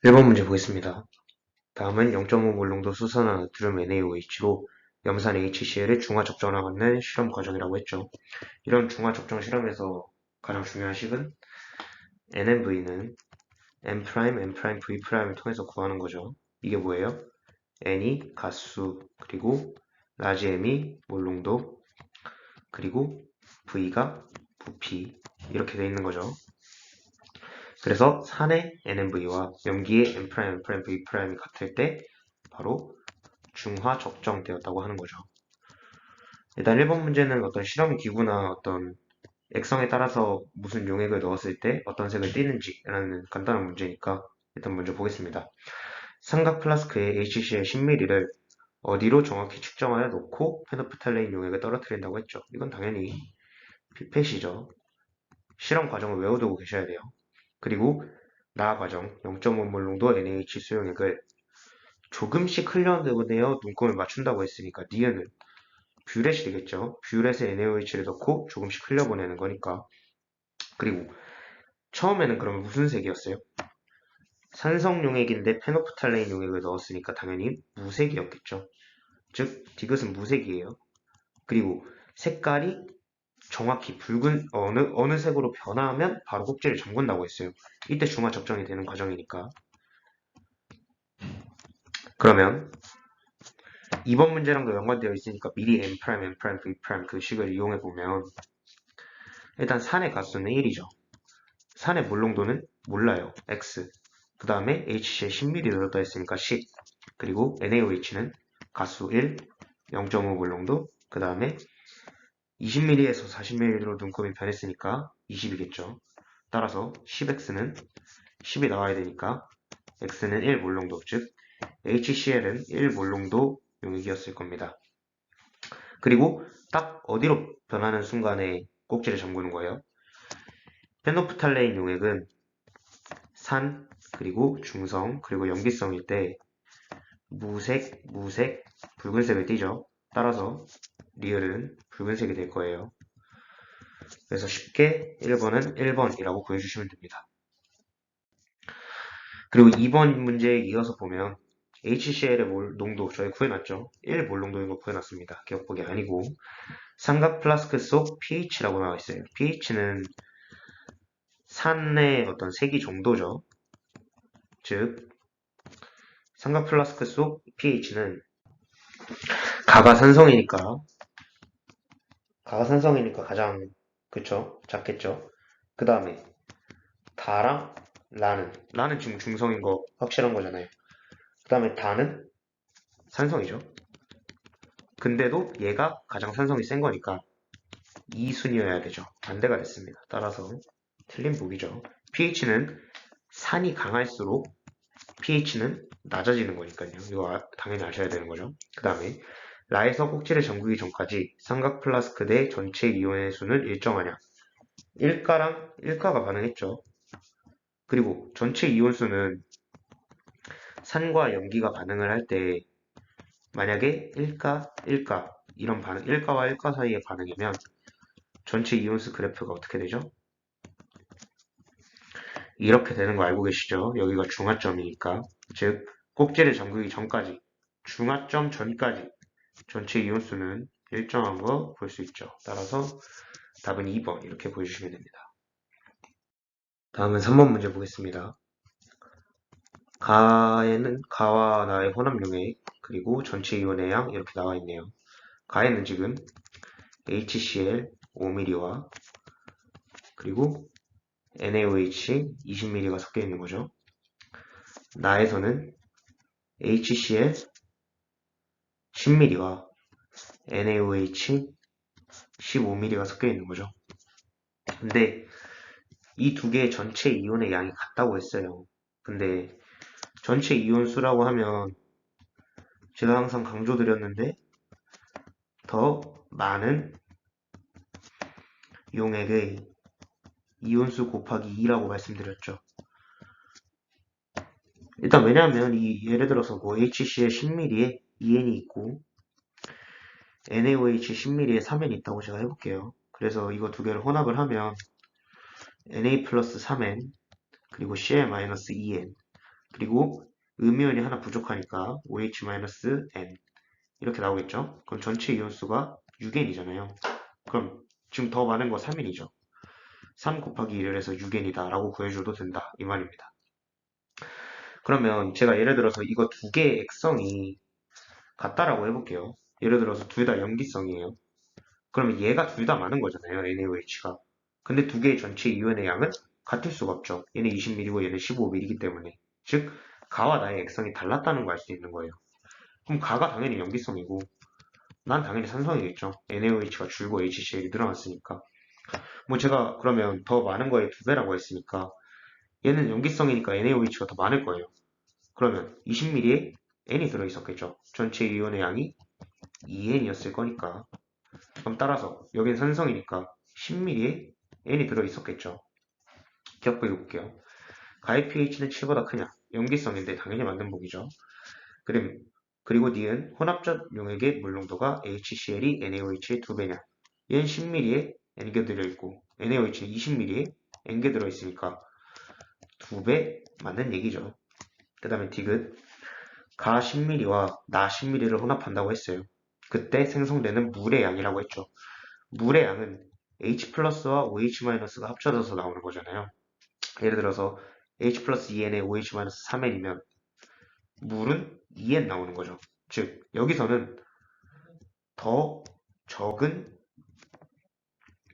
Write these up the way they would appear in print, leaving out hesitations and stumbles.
1번 문제 보겠습니다. 다음은 0.5몰 농도 수산화 나트륨 NaOH로 염산 HCl의 중화 적정하는 실험 과정이라고 했죠. 이런 중화 적정 실험에서 가장 중요한 식은 NMV는 N', N'V'을 통해서 구하는 거죠. 이게 뭐예요? N이 가수, 그리고 라지 M이 몰 농도, 그리고 V가 부피 이렇게 돼 있는 거죠. 그래서 산의 NMV와 염기의 N'V'이 같을 때 바로 중화 적정되었다고 하는 거죠. 일단 1번 문제는 어떤 실험 기구나 어떤 액성에 따라서 무슨 용액을 넣었을 때 어떤 색을 띠는지라는 간단한 문제니까 일단 먼저 보겠습니다. 삼각 플라스크에 HCl 10ml를 어디로 정확히 측정하여 놓고 페노프탈레인 용액을 떨어뜨린다고 했죠. 이건 당연히 피펫이죠. 실험 과정을 외워두고 계셔야 돼요. 그리고 나 과정 0.5몰 농도 NaH 수용액을 조금씩 흘려내어 눈금을 맞춘다고 했으니까 니은은 뷰렛이 되겠죠. 뷰렛에 NaOH를 넣고 조금씩 흘려보내는 거니까. 그리고 처음에는 그러면 무슨 색이었어요? 산성 용액인데 페노프탈레인 용액을 넣었으니까 당연히 무색이었겠죠. 즉 디귿은 무색이에요. 그리고 색깔이 정확히 붉은 어느 색으로 변화하면 바로 꼭지를 잠근다고 했어요. 이때 중화 적정이 되는 과정이니까. 그러면 2번 문제랑도 연관되어 있으니까 미리 N', V' 그 식을 이용해 보면 일단 산의 가수는 1이죠. 산의 몰농도는 몰라요. X. 그 다음에 HC에 10ml 넣었다 했으니까 10. 그리고 NaOH는 가수 1, 0.5 몰농도. 그 다음에 20ml에서 40ml로 눈곱이 변했으니까 20이겠죠. 따라서 10X는 10이 나와야 되니까 X는 1 몰농도, 즉 HCl은 1 몰농도 용액이었을 겁니다. 그리고 딱 어디로 변하는 순간에 꼭지를 잠그는 거예요? 페노프탈레인 용액은 산, 그리고 중성, 그리고 염기성일 때 무색, 붉은색을 띠죠. 따라서 리을은 붉은색이 될 거예요. 그래서 쉽게 1번은 1번이라고 구해주시면 됩니다. 그리고 2번 문제에 이어서 보면 HCl의 몰 농도 저희 구해놨죠. 1몰 농도인 거 구해놨습니다. 기억복이 아니고 삼각 플라스크 속 pH라고 나와 있어요. pH는 산의 어떤 세기 정도죠. 즉 삼각 플라스크 속 pH는 가가산성이니까 가장 그쵸? 작겠죠? 그 다음에 다랑 라는 지금 중성인 거 확실한 거잖아요. 그 다음에 다는 산성이죠. 근데도 얘가 가장 산성이 센 거니까 2순위여야 되죠. 반대가 됐습니다. 따라서 틀린 보기죠. pH는 산이 강할수록 pH는 낮아지는 거니까요. 이거 당연히 아셔야 되는 거죠. 그 다음에 라에서 꼭지를 잠그기 전까지 삼각 플라스크 내 전체 이온의 수는 일정하냐? 1가랑 1가가 반응했죠. 그리고 전체 이온수는 산과 염기가 반응을 할 때 만약에 1가, 1가 이런 반응, 1가와 1가 사이의 반응이면 전체 이온수 그래프가 어떻게 되죠? 이렇게 되는 거 알고 계시죠? 여기가 중화점이니까. 즉, 꼭지를 잠그기 전까지, 중화점 전까지 전체 이온수는 일정한 거 볼 수 있죠. 따라서 답은 2번 이렇게 보여주시면 됩니다. 다음은 3번 문제 보겠습니다. 가에는 가와 나의 혼합용액 그리고 전체 이온의 양 이렇게 나와 있네요. 가에는 지금 HCl 5ml와 그리고 NaOH 20ml가 섞여 있는 거죠. 나에서는 HCl 10ml와 NaOH 15ml가 섞여 있는 거죠. 근데 이 두 개의 전체 이온의 양이 같다고 했어요. 근데 전체 이온 수라고 하면 제가 항상 강조드렸는데 더 많은 용액의 이온수 곱하기 2라고 말씀드렸죠. 일단 왜냐하면 이 예를 들어서 뭐 HCl 10ml에 2N이 있고 NaOH 10ml에 3N이 있다고 제가 해볼게요. 그래서 이거 두 개를 혼합을 하면 Na 플러스 3N 그리고 Cl 마이너스 2N 그리고 음이온이 하나 부족하니까 OH-N 이렇게 나오겠죠? 그럼 전체 이온수가 6N이잖아요. 그럼 지금 더 많은 거 3N이죠. 3 곱하기 1을 해서 6N이다 라고 구해줘도 된다 이 말입니다. 그러면 제가 예를 들어서 이거 두 개의 액성이 같다라고 해볼게요. 예를 들어서 둘 다 염기성이에요. 그러면 얘가 둘 다 많은 거잖아요. NaOH가. 근데 두 개의 전체 이온의 양은 같을 수가 없죠. 얘는 20ml고 얘는 15ml이기 때문에. 즉 가와 나의 액성이 달랐다는 걸 알 수 있는 거예요. 그럼 가가 당연히 염기성이고 난 당연히 산성이겠죠. NaOH가 줄고 HCl이 늘어났으니까. 뭐 제가 그러면 더 많은 거에 두 배라고 했으니까 얘는 염기성이니까 NaOH가 더 많을 거예요. 그러면 20ml에 N이 들어있었겠죠. 전체 이온의 양이 2N이었을 거니까. 그럼 따라서 여긴 산성이니까 10ml에 N이 들어있었겠죠. 기억해 볼게요. 가의 pH는 7보다 크냐? 염기성인데 당연히 맞는 보기죠. 그리고 니은 혼합적 용액의 물농도가 HCl이 NaOH의 2배냐? 얘는 10ml에 N개 들어있고 NaOH는 20ml에 N개 들어있으니까 2배 맞는 얘기죠. 그 다음에 디귿 가 10ml와 나 10ml를 혼합한다고 했어요. 그때 생성되는 물의 양이라고 했죠. 물의 양은 H 플러스와 OH 마이너스가 합쳐져서 나오는 거잖아요. 예를 들어서 H 플러스 2N에 OH 마이너스 3N이면 물은 2N 나오는 거죠. 즉 여기서는 더 적은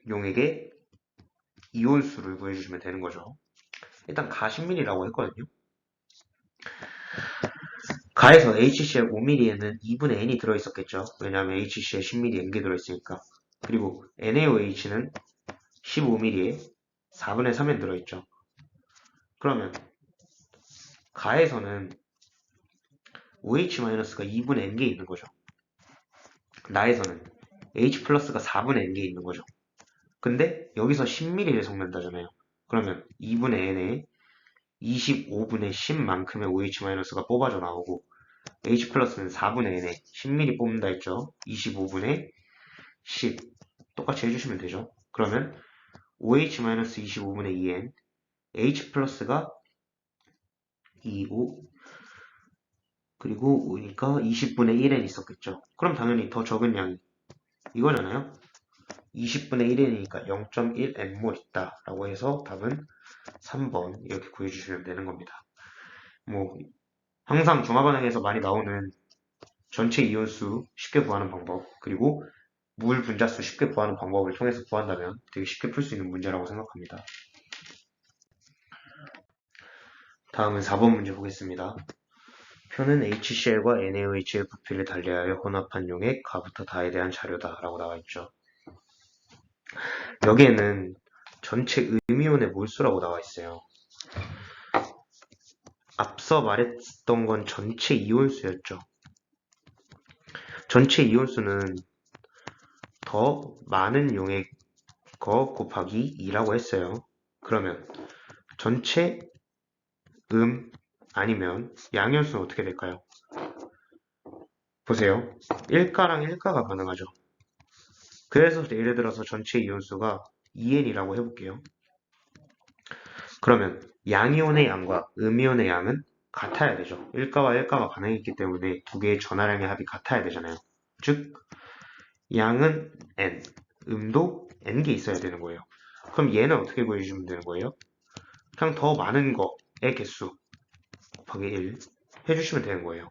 용액의 이온수를 구해주시면 되는 거죠. 일단 가 10ml라고 했거든요. 가에서 HCl 5ml에는 2분의 N이 들어있었겠죠. 왜냐하면 HCl 10ml N개 들어있으니까. 그리고 NaOH는 15ml에 4분의 3N 들어있죠. 그러면 가에서는 OH-가 2분의 N개 있는 거죠. 나에서는 H 플러스가 4분의 N개 있는 거죠. 근데 여기서 10ml를 섞는다잖아요. 그러면 2분의 N에 25분의 10만큼의 OH-가 뽑아져 나오고 H 플러스는 4분의 N에 10ml 뽑는다 했죠. 25분의 10 똑같이 해주시면 되죠. 그러면 OH-25분의 2N H 플러스가 25 그리고 오니까 20분의 1N 있었겠죠. 그럼 당연히 더 적은 양이 이거잖아요. 20분의 1N이니까 0.1N몰 있다 라고 해서 답은 3번 이렇게 구해주시면 되는 겁니다. 뭐 항상 중화반응에서 많이 나오는 전체 이온수 쉽게 구하는 방법 그리고 물 분자수 쉽게 구하는 방법을 통해서 구한다면 되게 쉽게 풀 수 있는 문제라고 생각합니다. 다음은 4번 문제 보겠습니다. 표는 HCl과 NaOH의 부피를 달리하여 혼합한 용액 가부터 다에 대한 자료다 라고 나와있죠. 여기에는 전체 음이온의 몰수라고 나와있어요. 앞서 말했던 건 전체 이온수였죠. 전체 이온수는 더 많은 용액 거 곱하기 2라고 했어요. 그러면 전체 아니면 양이온수는 어떻게 될까요? 보세요. 1가랑 1가가 가능하죠. 그래서 예를 들어서 전체 이온수가 2N이라고 해볼게요. 그러면 양이온의 양과 음이온의 양은 같아야 되죠. 1가와 1가가 가능했기 때문에 두 개의 전하량의 합이 같아야 되잖아요. 즉 양은 N, 음도 N개 있어야 되는 거예요. 그럼 얘는 어떻게 구해주시면 되는 거예요? 그냥 더 많은 거의 개수 곱하기 1 해주시면 되는 거예요.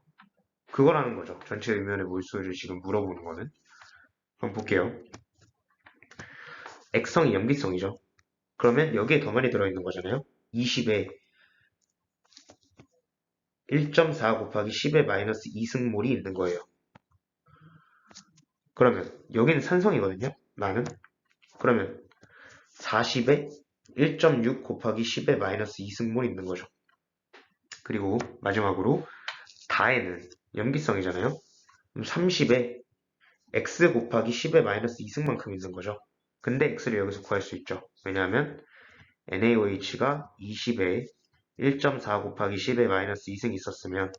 그거라는 거죠. 전체 음이온의 몰수를 지금 물어보는 거는. 그럼 볼게요. 액성이 염기성이죠. 그러면 여기에 더 많이 들어있는 거잖아요. 20에 1.4 곱하기 10의 마이너스 2승몰이 있는 거예요. 그러면 여기는 산성이거든요. 나는. 그러면 40에 1.6 곱하기 10의 마이너스 2승몰이 있는 거죠. 그리고 마지막으로 다에는 염기성이잖아요. 그럼 30에 x 곱하기 10의 마이너스 2승만큼 있는 거죠. 근데 x를 여기서 구할 수 있죠. 왜냐하면 NaOH가 20에 1.4 곱하기 10의 마이너스 2승 있었으면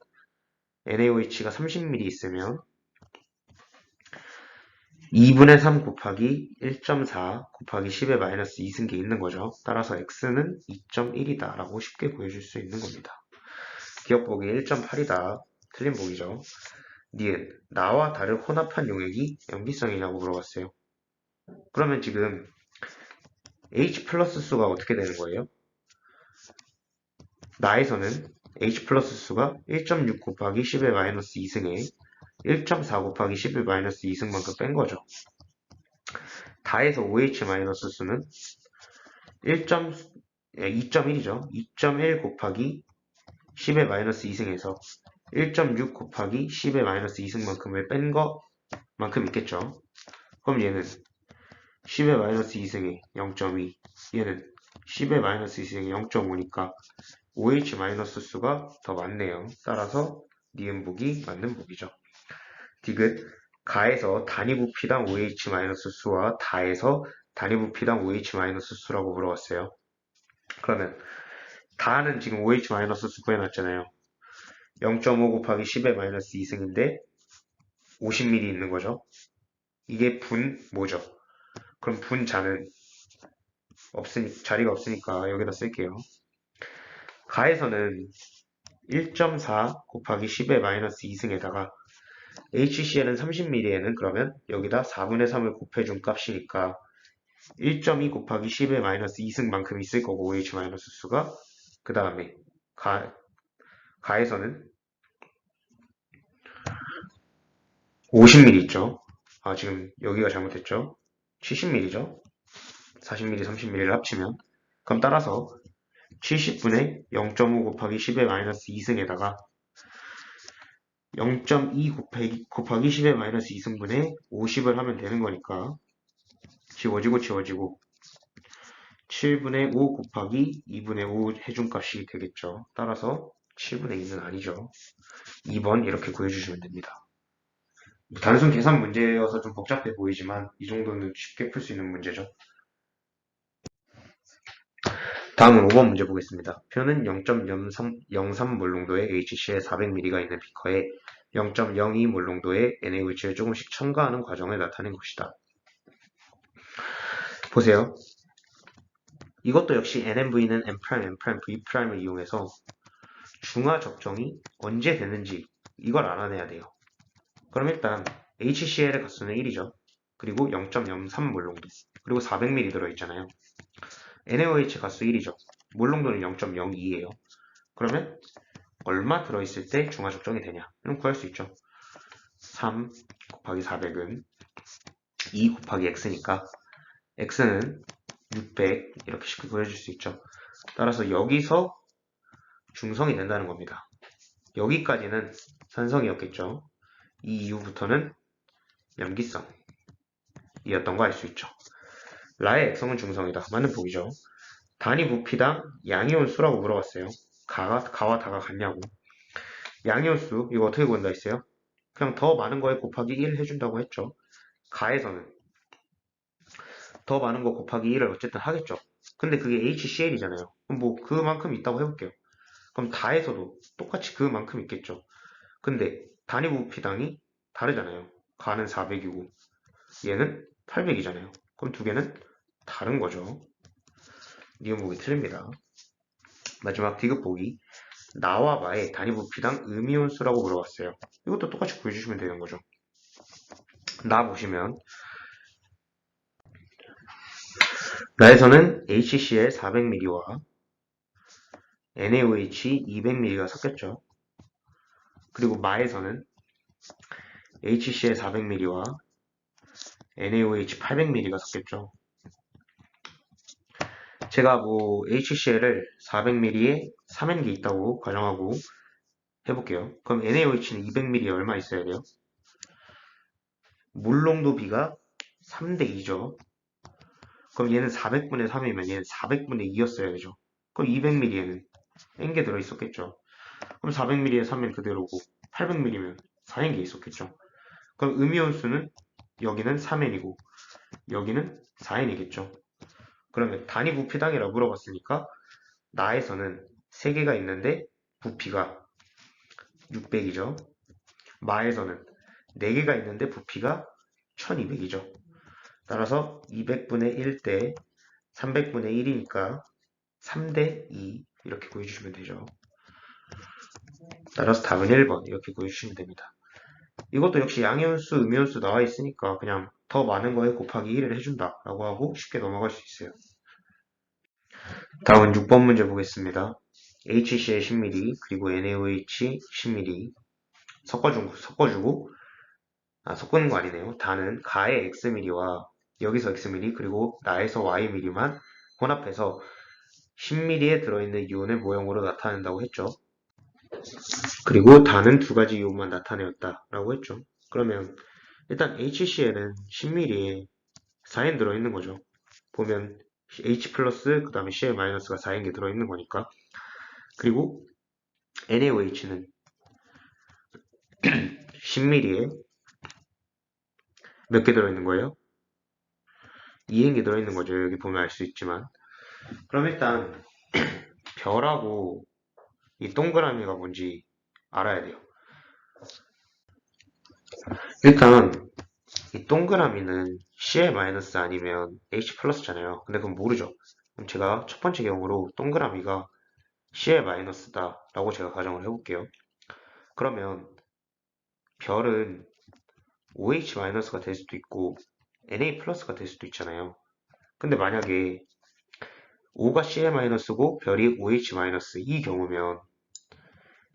NaOH가 30ml 있으면 2분의 3 곱하기 1.4 곱하기 10의 마이너스 2승계 있는 거죠. 따라서 x는 2.1이다 라고 쉽게 구해줄 수 있는 겁니다. 기억 보기 1.8이다. 틀린 보기죠. 니은 나와 다를 혼합한 용액이 염기성이냐고 물어봤어요. 그러면 지금 H 플러스 수가 어떻게 되는 거예요? 나에서는 H 플러스 수가 1.6 곱하기 10의 마이너스 2승에 1.4 곱하기 10의 마이너스 2승만큼 뺀 거죠. 다에서 OH 마이너스 수는 2.1이죠. 2.1 곱하기 10의 마이너스 2승에서 1.6 곱하기 10의 마이너스 2승만큼을 뺀 것만큼 있겠죠. 그럼 얘는 10의 마이너스 2승에 0.2, 얘는 10의 마이너스 2승에 0.5니까 OH 마이너스 수가 더 많네요. 따라서 니은 보기 맞는 보기죠. 디귿 가에서 단위 부피당 OH 마이너스 수와 다에서 단위 부피당 OH 마이너스 수라고 물어봤어요. 그러면 다는 지금 OH 마이너스 수 구해놨잖아요. 0.5 곱하기 10의 마이너스 2승인데 50ml 있는 거죠. 이게 뭐죠? 그럼 분자는 자리가 없으니까 여기다 쓸게요. 가에서는 1.4 곱하기 10의 마이너스 2승에다가 HCl은 30ml에는 그러면 여기다 4분의 3을 곱해준 값이니까 1.2 곱하기 10의 마이너스 2승만큼 있을 거고 OH 마이너스 수가 그 다음에 가에서는 50ml 있죠. 지금 여기가 잘못했죠. 70ml죠. 40ml, 30ml를 합치면 그럼 따라서 70분의 0.5 곱하기 10의 마이너스 2승에다가 0.2 곱하기 10의 마이너스 2승분의 50을 하면 되는 거니까 지워지고 7분의 5 곱하기 2분의 5 해준 값이 되겠죠. 따라서 7분의 2는 아니죠. 2번 이렇게 구해주시면 됩니다. 단순 계산 문제여서 좀 복잡해 보이지만 이 정도는 쉽게 풀 수 있는 문제죠. 다음은 5번 문제 보겠습니다. 표는 0.03몰 농도의 HCl 400ml가 있는 비커에 0.02몰 농도의 NaOH를 조금씩 첨가하는 과정을 나타낸 것이다. 보세요. 이것도 역시 NMV는 N', N', V'을 이용해서 중화 적정이 언제 되는지 이걸 알아내야 돼요. 그럼 일단 HCl의 값수는 1이죠. 그리고 0.03몰 농도 그리고 400ml 들어있잖아요. NaOH 값수 1이죠. 몰 농도는 0.02예요. 그러면 얼마 들어있을 때 중화 적정이 되냐? 이런 구할 수 있죠. 3 곱하기 400은 2 곱하기 x니까 x는 600 이렇게 쉽게 구해줄 수 있죠. 따라서 여기서 중성이 된다는 겁니다. 여기까지는 산성이었겠죠. 이 이후부터는 염기성이었던 거 알 수 있죠. 라의 액성은 중성이다. 맞는 보기죠. 단위 부피당 양이온 수라고 물어봤어요. 가와 다가 같냐고. 양이온 수 이거 어떻게 구한다 했어요? 그냥 더 많은 거에 곱하기 1 해준다고 했죠. 가에서는 더 많은 거 곱하기 1을 어쨌든 하겠죠. 근데 그게 HCl이잖아요. 그럼 뭐 그만큼 있다고 해볼게요. 그럼 다에서도 똑같이 그만큼 있겠죠. 근데 단위 부피당이 다르잖아요. 가는 400이고 얘는 800이잖아요. 그럼 두 개는 다른 거죠. 니은 보기 틀립니다. 마지막 디귿 보기. 나와 마의 단위 부피당 음이온수라고 물어봤어요. 이것도 똑같이 구해주시면 되는 거죠. 나 보시면 나에서는 HCl 400ml와 NaOH 200ml가 섞였죠. 그리고 마에서는 HCl 400ml와 NaOH 800ml가 섞였죠. 제가 뭐 HCl을 400ml에 3N개 있다고 가정하고 해볼게요. 그럼 NaOH는 200ml에 얼마 있어야 돼요? 물농도 비가 3대 2죠. 그럼 얘는 400분의 3이면 얘는 400분의 2였어야 되죠. 그럼 200ml에는 N개 들어있었겠죠. 그럼 400ml에 3은 그대로고 800ml면 4N개 있었겠죠. 그럼 음이온수는 여기는 3N이고 여기는 4N이겠죠. 그러면 단위 부피당이라고 물어봤으니까 나에서는 3개가 있는데 부피가 600이죠. 마에서는 4개가 있는데 부피가 1200이죠. 따라서 200분의 1대 300분의 1이니까 3대 2 이렇게 구해주시면 되죠. 따라서 답은 1번 이렇게 구해주시면 됩니다. 이것도 역시 양이온수, 음이온수 나와 있으니까 그냥 더 많은 거에 곱하기 1을 해준다 라고 하고 쉽게 넘어갈 수 있어요. 다음은 6번 문제 보겠습니다. HCl 10ml 그리고 NaOH 10ml 섞어주고 섞는 거 아니네요. 다는 가의 Xml와 여기서 Xml 그리고 나에서 Yml만 혼합해서 10ml에 들어있는 이온의 모형으로 나타낸다고 했죠. 그리고 다는 두 가지 이온만 나타내었다라고 했죠. 그러면 일단 HCl은 10ml에 4N 들어있는 거죠. 보면 H 플러스 그 다음에 Cl 마이너스가 4N개 들어있는 거니까. 그리고 NaOH는 10ml에 몇 개 들어있는 거예요? 2N개 들어있는 거죠. 여기 보면 알 수 있지만. 그럼 일단 별하고 이 동그라미가 뭔지 알아야 돼요. 일단 이 동그라미는 Cl 마이너스 아니면 H 플러스잖아요. 근데 그건 모르죠. 그럼 제가 첫 번째 경우로 동그라미가 Cl 마이너스다 라고 제가 가정을 해볼게요. 그러면 별은 OH 마이너스가 될 수도 있고 Na 플러스가 될 수도 있잖아요. 근데 만약에 O가 Cl 마이너스고 별이 OH 마이너스 이 경우면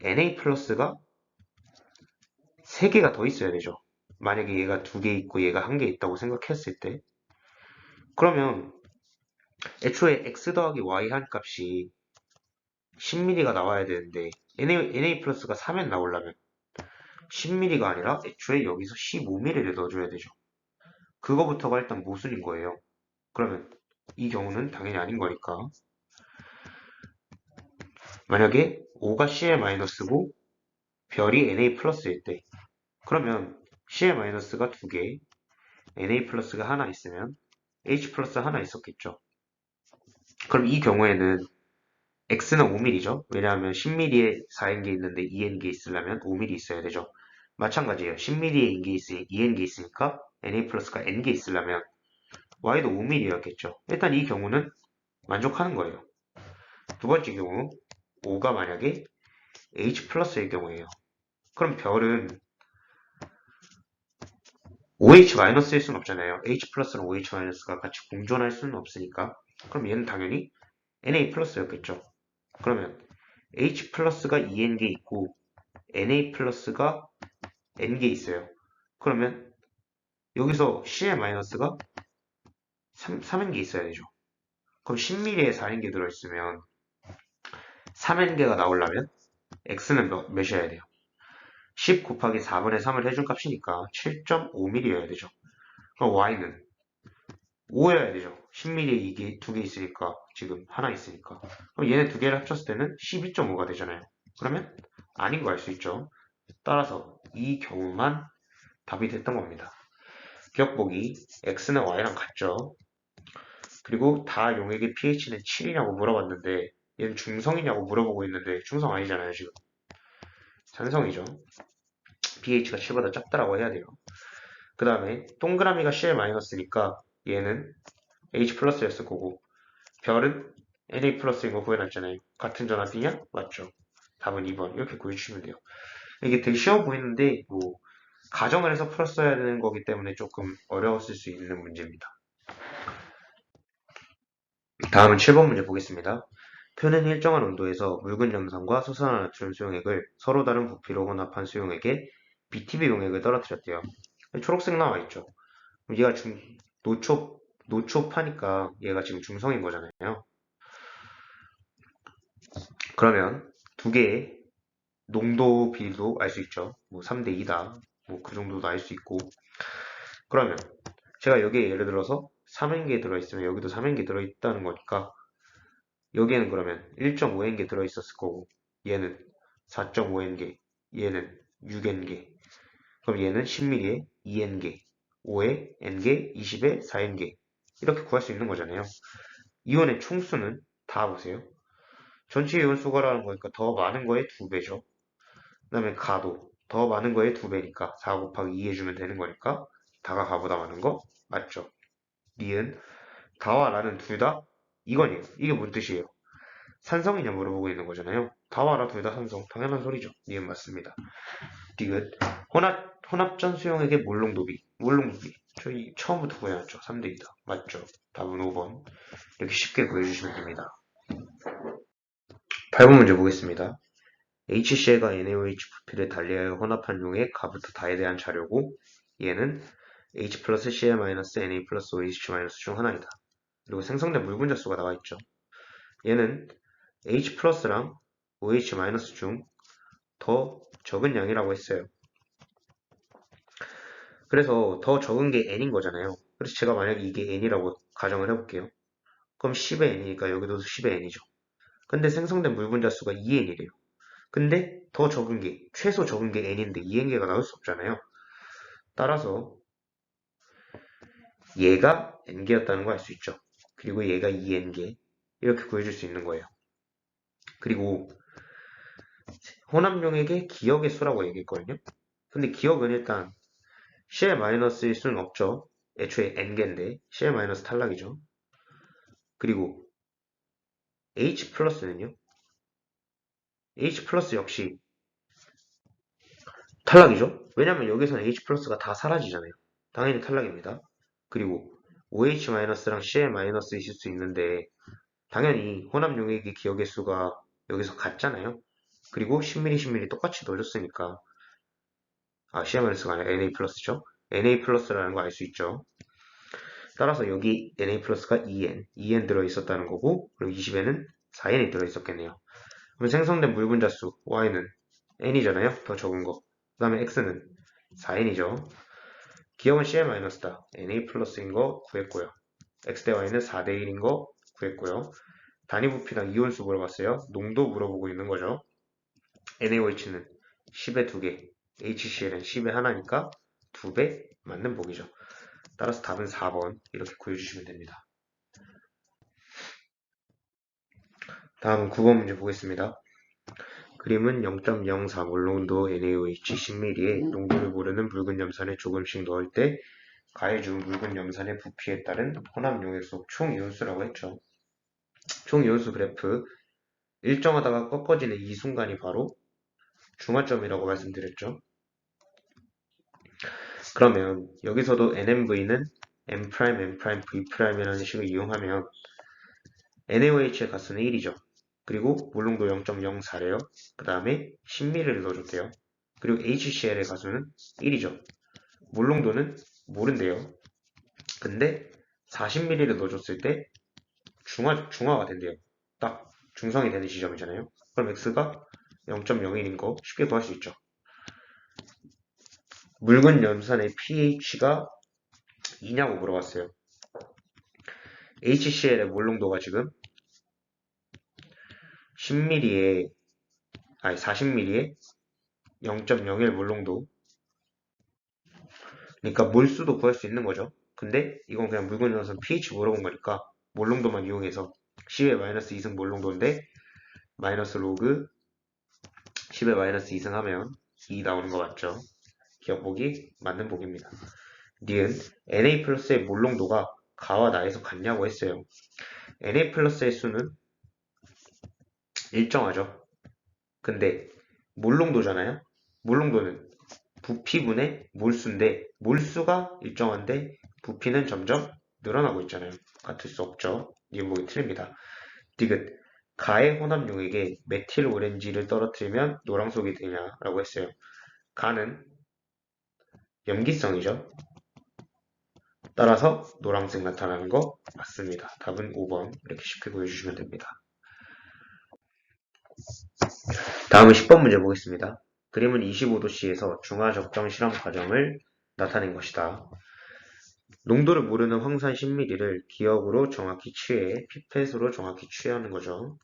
Na 플러스가 3개가 더 있어야 되죠. 만약에 얘가 2개 있고 얘가 1개 있다고 생각했을 때 그러면 애초에 x 더하기 y 한 값이 10mm가 나와야 되는데 Na 플러스가 3엔 나오려면 10mm가 아니라 애초에 여기서 15mm를 넣어줘야 되죠. 그거부터가 일단 모순인 거예요. 그러면 이 경우는 당연히 아닌 거니까 만약에 5가 Cl 마이너스고 별이 Na 플러스일 때 그러면 Cl 마이너스가 2개 Na 플러스가 하나 있으면 H 플러스 하나 있었겠죠. 그럼 이 경우에는 X는 5mm죠. 왜냐하면 10mm에 4n개 있는데 2n개 있으려면 5mm 있어야 되죠. 마찬가지예요. 10mm에 2n개 있으니까 Na 플러스가 n개 있으려면 Y도 5mm였겠죠. 일단 이 경우는 만족하는 거예요. 두 번째 경우 5가 만약에 H 플러스일 경우예요. 그럼 별은 OH 마이너스일 수는 없잖아요. H 플러스랑 OH 마이너스가 같이 공존할 수는 없으니까. 그럼 얘는 당연히 Na 플러스였겠죠. 그러면 H 플러스가 2n개 있고 Na 플러스가 n개 있어요. 그러면 여기서 Cl 마이너스가 3n개 있어야 되죠. 그럼 10mm에 4n개 들어있으면 3n개가 나오려면 x는 몇이어야 돼요? 10 곱하기 4분의 3을 해준 값이니까 7.5mm여야 되죠. 그럼 y는 5여야 되죠. 10mm에 이게 2개 있으니까 지금 하나 있으니까. 그럼 얘네 두 개를 합쳤을 때는 12.5가 되잖아요. 그러면 아닌 거 알 수 있죠. 따라서 이 경우만 답이 됐던 겁니다. 기억보기 x는 y랑 같죠. 그리고 다 용액의 pH는 7이냐고 물어봤는데 얘는 중성이냐고 물어보고 있는데 중성 아니잖아요 지금. 산성이죠. pH가 7보다 작다라고 해야 돼요. 그 다음에 동그라미가 Cl-니까 얘는 H 플러스였을 거고 별은 Na 플러스인 거 구해놨잖아요. 같은 전화 띠냐? 맞죠. 답은 2번 이렇게 구해주시면 돼요. 이게 되게 쉬워 보이는데 뭐 가정을 해서 풀었어야 되는 거기 때문에 조금 어려웠을 수 있는 문제입니다. 다음은 7번 문제 보겠습니다. 표는 일정한 온도에서 묽은 염산과 소산화 나트륨 수용액을 서로 다른 부피로 혼합한 수용액에 BTB 용액을 떨어뜨렸대요. 초록색 나와 있죠. 얘가 노초파니까 얘가 지금 중성인 거잖아요. 그러면 두 개의 농도 비율도 알 수 있죠. 뭐 3대 2다. 뭐 그 정도도 알 수 있고. 그러면 제가 여기에 예를 들어서 3N개 들어있으면 여기도 3N개 들어있다는 거니까 여기에는 그러면 1.5N개 들어있었을 거고 얘는 4.5N개, 얘는 6N개. 그럼 얘는 10mm에 2N개, 5에 N개, 20에 4N개. 이렇게 구할 수 있는 거잖아요. 이온의 총수는 다 보세요. 전체 이온 수가라는 거니까 더 많은 거에 2배죠. 그 다음에 가도 더 많은 거에 2배니까 4 곱하기 2 해주면 되는 거니까 다가 가보다 많은 거 맞죠? 니은 다와 라는 둘 다 이건이에요. 이게 뭔 뜻이에요? 산성이냐 물어보고 있는 거잖아요. 다 와라 둘 다 산성. 당연한 소리죠. 니은 맞습니다. 디귿. 혼합전 수용액의 몰농도비. 저희 처음부터 구해놨죠. 3대2다. 맞죠? 답은 5번. 이렇게 쉽게 구해주시면 됩니다. 8번 문제 보겠습니다. HCl과 NaOH 부피를 달리하여 혼합한 용액 가부터 다에 대한 자료고 얘는 H 플러스 Cl 마이너스 Na 플러스 OH 마이너스 중 하나이다. 그리고 생성된 물 분자수가 나와있죠. 얘는 H 플러스랑 OH 마이너스 중 더 적은 양이라고 했어요. 그래서 더 적은 게 n인 거잖아요. 그래서 제가 만약에 이게 n이라고 가정을 해볼게요. 그럼 10의 n이니까 여기도 10의 n이죠. 근데 생성된 물 분자수가 2n이래요. 근데 더 적은 게, 최소 적은 게 n인데 2n개가 나올 수 없잖아요. 따라서 얘가 n개였다는 거 알 수 있죠. 그리고 얘가 2n개. 이렇게 구해줄 수 있는 거예요. 그리고 혼합용액의 기억의 수라고 얘기했거든요. 근데 기억은 일단 CL-일 수는 없죠. 애초에 n개인데 CL- 탈락이죠. 그리고 H 플러스는요. H 플러스 역시 탈락이죠. 왜냐면 여기서는 H 플러스가 다 사라지잖아요. 당연히 탈락입니다. 그리고 OH-랑 CL- 있을 수 있는데 당연히 혼합 용액의 기억의 수가 여기서 같잖아요. 그리고 10ml, 10ml 똑같이 넣어줬으니까 CL-가 아니라 Na 플러스죠. Na 플러스라는 거 알 수 있죠. 따라서 여기 Na 플러스가 2n 들어있었다는 거고 그리고 20에는 4n이 들어있었겠네요. 그럼 생성된 물 분자수 Y는 n이잖아요. 더 적은 거. 그 다음에 x는 4n이죠. 기억은 CL-다. Na 플러스인 거 구했고요. x 대 y는 4대 1인 거 구했고요. 단위 부피당 이온수 물어봤어요. 농도 물어보고 있는 거죠. NaOH는 10에 2개, HCl은 10에 하나니까 2배 맞는 보기죠. 따라서 답은 4번 이렇게 구해주시면 됩니다. 다음 9번 문제 보겠습니다. 그림은 0.04몰 농도 NaOH 10ml에 농도를 모르는 붉은 염산에 조금씩 넣을 때 가해준 묽은 염산의 부피에 따른 혼합 용액속 총 이온수라고 했죠. 총 이온수 그래프 일정하다가 꺾어지는 이 순간이 바로 중화점이라고 말씀드렸죠. 그러면 여기서도 NMV는 M', N', V'이라는 식을 이용하면 NaOH의 값은 1이죠. 그리고 몰농도 0.04래요. 그 다음에 10ml를 넣어줬대요. 그리고 HCl의 가수는 1이죠. 몰농도는 모른대요. 근데 40ml를 넣어줬을 때 중화가 된대요. 딱 중성이 되는 지점이잖아요. 그럼 x가 0.01인 거 쉽게 구할 수 있죠. 묽은 염산의 pH가 2냐고 물어봤어요. HCl의 몰농도가 지금 10ml에 40ml에 0.01 몰농도. 그러니까 몰수도 구할 수 있는 거죠. 근데 이건 그냥 묽은 염산 pH 물어본 거니까 몰농도만 이용해서 10의 마이너스 2승 몰농도인데 마이너스 로그 10의 마이너스 2승 하면 2 나오는 거 맞죠? 기억 보기 맞는 보기입니다. 니은 Na 플러스의 몰농도가 가와 나에서 같냐고 했어요. Na 플러스의 수는 일정하죠. 근데 몰농도잖아요. 몰농도는 부피분의 몰수인데 몰수가 일정한데 부피는 점점 늘어나고 있잖아요. 같을 수 없죠. 니은 보기 틀립니다. 디귿 가의 혼합 용액에 메틸 오렌지를 떨어뜨리면 노랑속이 되냐라고 했어요. 가는 염기성이죠. 따라서 노란색 나타나는 거 맞습니다. 답은 5번 이렇게 쉽게 구해주시면 됩니다. 다음은 10번 문제 보겠습니다. 그림은 25도씨에서 중화적정 실험 과정을 나타낸 것이다. 농도를 모르는 황산 10ml를 기억으로 정확히 취해 피펫으로 정확히 취하는 거죠.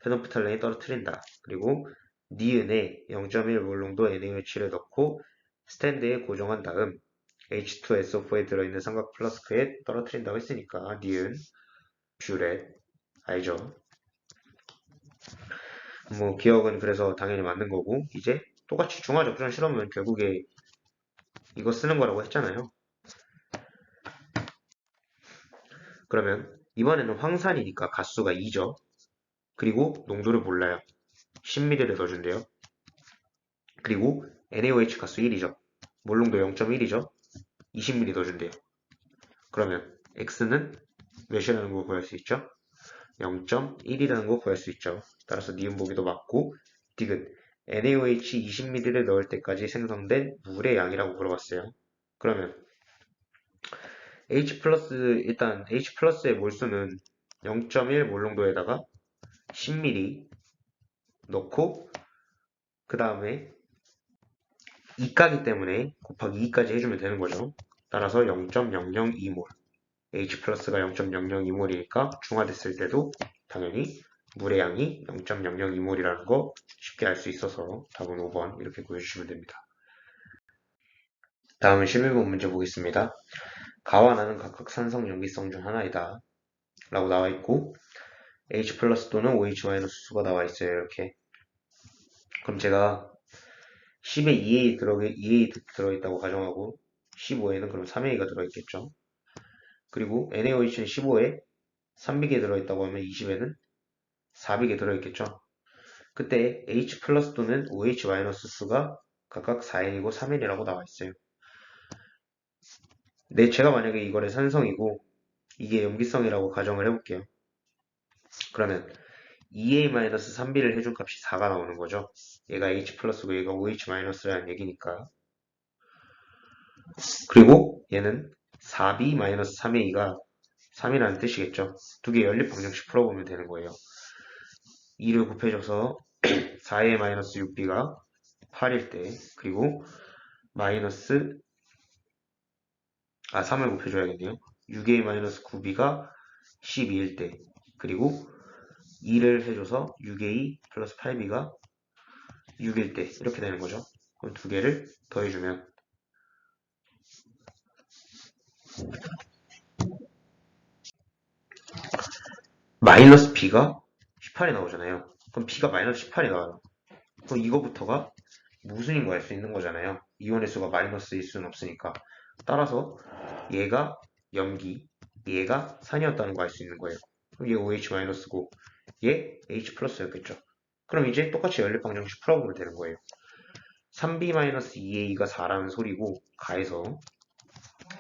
페넌프탈렌이 떨어뜨린다. 그리고 니은에 0.1몰 농도 NaOH를 넣고 스탠드에 고정한 다음 H2SO4에 들어있는 삼각 플라스크에 떨어뜨린다고 했으니까 니은 뷰렛 알죠? 뭐 기억은 그래서 당연히 맞는 거고 이제 똑같이 중화적정 실험은 결국에 이거 쓰는 거라고 했잖아요. 그러면 이번에는 황산이니까 가수가 2죠. 그리고 농도를 몰라요. 10ml를 넣어준대요. 그리고 NaOH 가수 1이죠. 몰롱도 0.1이죠. 20ml 넣어준대요. 그러면 X는 몇이라는 거 구할 수 있죠? 0.1이라는 거 구할 수 있죠. 따라서 니은 보기도 맞고, 디귿 NaOH 20ml를 넣을 때까지 생성된 물의 양이라고 물어봤어요. 그러면 H 플러스, 일단 H 플러스의 몰수는 0.1 몰롱도에다가 10ml 넣고, 그 다음에 2가기 때문에 곱하기 2까지 해주면 되는 거죠. 따라서 0.002몰. H 플러스가 0.002몰이니까 중화됐을 때도 당연히 물의 양이 0.002몰이라는 거 쉽게 알 수 있어서 답은 5번 이렇게 구해주시면 됩니다. 다음은 11번 문제 보겠습니다. 가와 나는 각각 산성 염기성 중 하나이다 라고 나와 있고 H 플러스 또는 OH 마이너스 수가 나와 있어요. 이렇게. 그럼 제가 10에 2A 들어있다고 가정하고 15에는 그럼 3A가 들어있겠죠. 그리고 NaOH는 15에 3비계 들어있다고 하면 20에는 4비계 들어있겠죠. 그때 H 플러스 또는 OH 마이너스 수가 각각 4N이고 3N이라고 나와 있어요. 네, 제가 만약에 이거를 산성이고 이게 염기성이라고 가정을 해볼게요. 그러면 2A-3B를 해준 값이 4가 나오는 거죠. 얘가 H 플러스고 얘가 OH 마이너스라는 얘기니까. 그리고 얘는 4B-3A가 3이라는 뜻이겠죠. 두 개 연립 방정식 풀어보면 되는 거예요. 2를 곱해줘서 4A-6B가 8일 때, 그리고 마이너스 3을 곱해줘야겠네요. 6A-9B가 12일 때, 그리고 2를 해줘서 6A 플러스 8B가 6일 때, 이렇게 되는 거죠. 그럼 두 개를 더해주면 마이너스 B가 18이 나오잖아요. 그럼 B가 마이너스 18이 나와요. 그럼 이거부터가 무슨인 거 알 수 있는 거잖아요. 이온의 수가 마이너스일 수는 없으니까. 따라서 얘가 염기, 얘가 산이었다는 거 알 수 있는 거예요. 그럼 얘 OH-고 얘 H 플러스였겠죠. 그럼 이제 똑같이 연립방정식 풀어보면 되는 거예요. 3B-2A가 4라는 소리고 가에서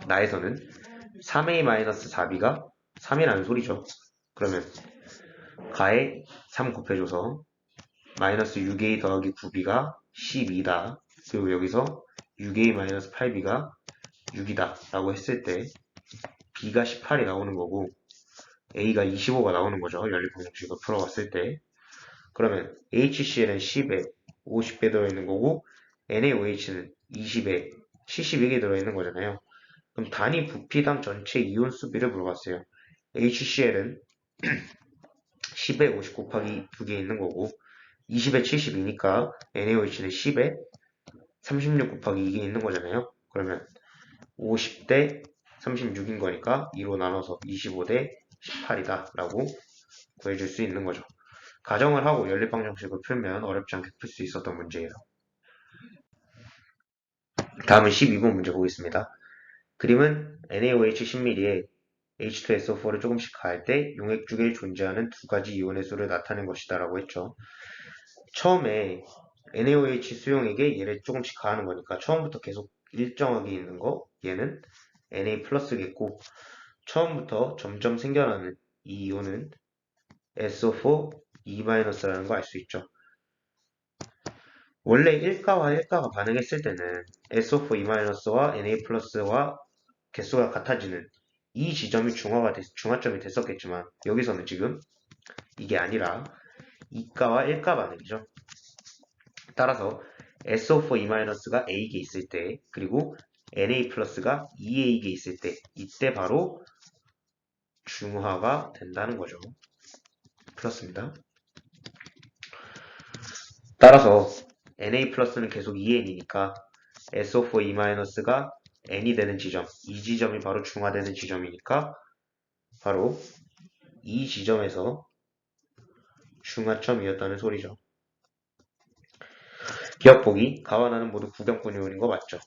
나에서는 3A-4B가 3이라는 소리죠. 그러면 가에 3 곱해줘서 마이너스 6A 더하기 9B가 12다. 그리고 여기서 6A-8B가 6이다 라고 했을 때 B가 18이 나오는 거고 A가 25가 나오는 거죠. 연립방정식을 풀어봤을 때. 그러면 HCl은 10에 50배 들어있는 거고 NaOH는 20에 72개 들어있는 거잖아요. 그럼 단위 부피당 전체 이온 수비를 물어봤어요. HCl은 10에 50 곱하기 2개 있는 거고 20에 72니까 NaOH는 10에 36 곱하기 2개 있는 거잖아요. 그러면 50대 36인 거니까 2로 나눠서 25대 18이다 라고 구해줄 수 있는 거죠. 가정을 하고 연립방정식을 풀면 어렵지 않게 풀 수 있었던 문제예요. 다음은 12번 문제 보겠습니다. 그림은 NaOH 10ml에 H2SO4를 조금씩 가할 때 용액 중에 존재하는 두 가지 이온의 수를 나타낸 것이다 라고 했죠. 처음에 NaOH 수용액에 얘를 조금씩 가하는 거니까 처음부터 계속 일정하게 있는 거 얘는 Na 플러스겠고 처음부터 점점 생겨나는 이 이온은 SO4 E-라는 거 알 수 있죠. 원래 1가와 1가가 반응했을 때는 SO4 E-와 Na 플러스와 개수가 같아지는 이 지점이 중화점이 됐었겠지만 여기서는 지금 이게 아니라 2가와 1가 반응이죠. 따라서 SO4 E-가 A개 있을 때 그리고 Na 플러스가 2A개 있을 때 이때 바로 중화가 된다는 거죠. 풀었습니다. 따라서 Na 플러스는 계속 2N이니까 SO4 E-가 N이 되는 지점, 이 지점이 바로 중화되는 지점이니까 바로 이 지점에서 중화점이었다는 소리죠. 기억보기, 가와 나는 모두 구경권 이온인 거 맞죠?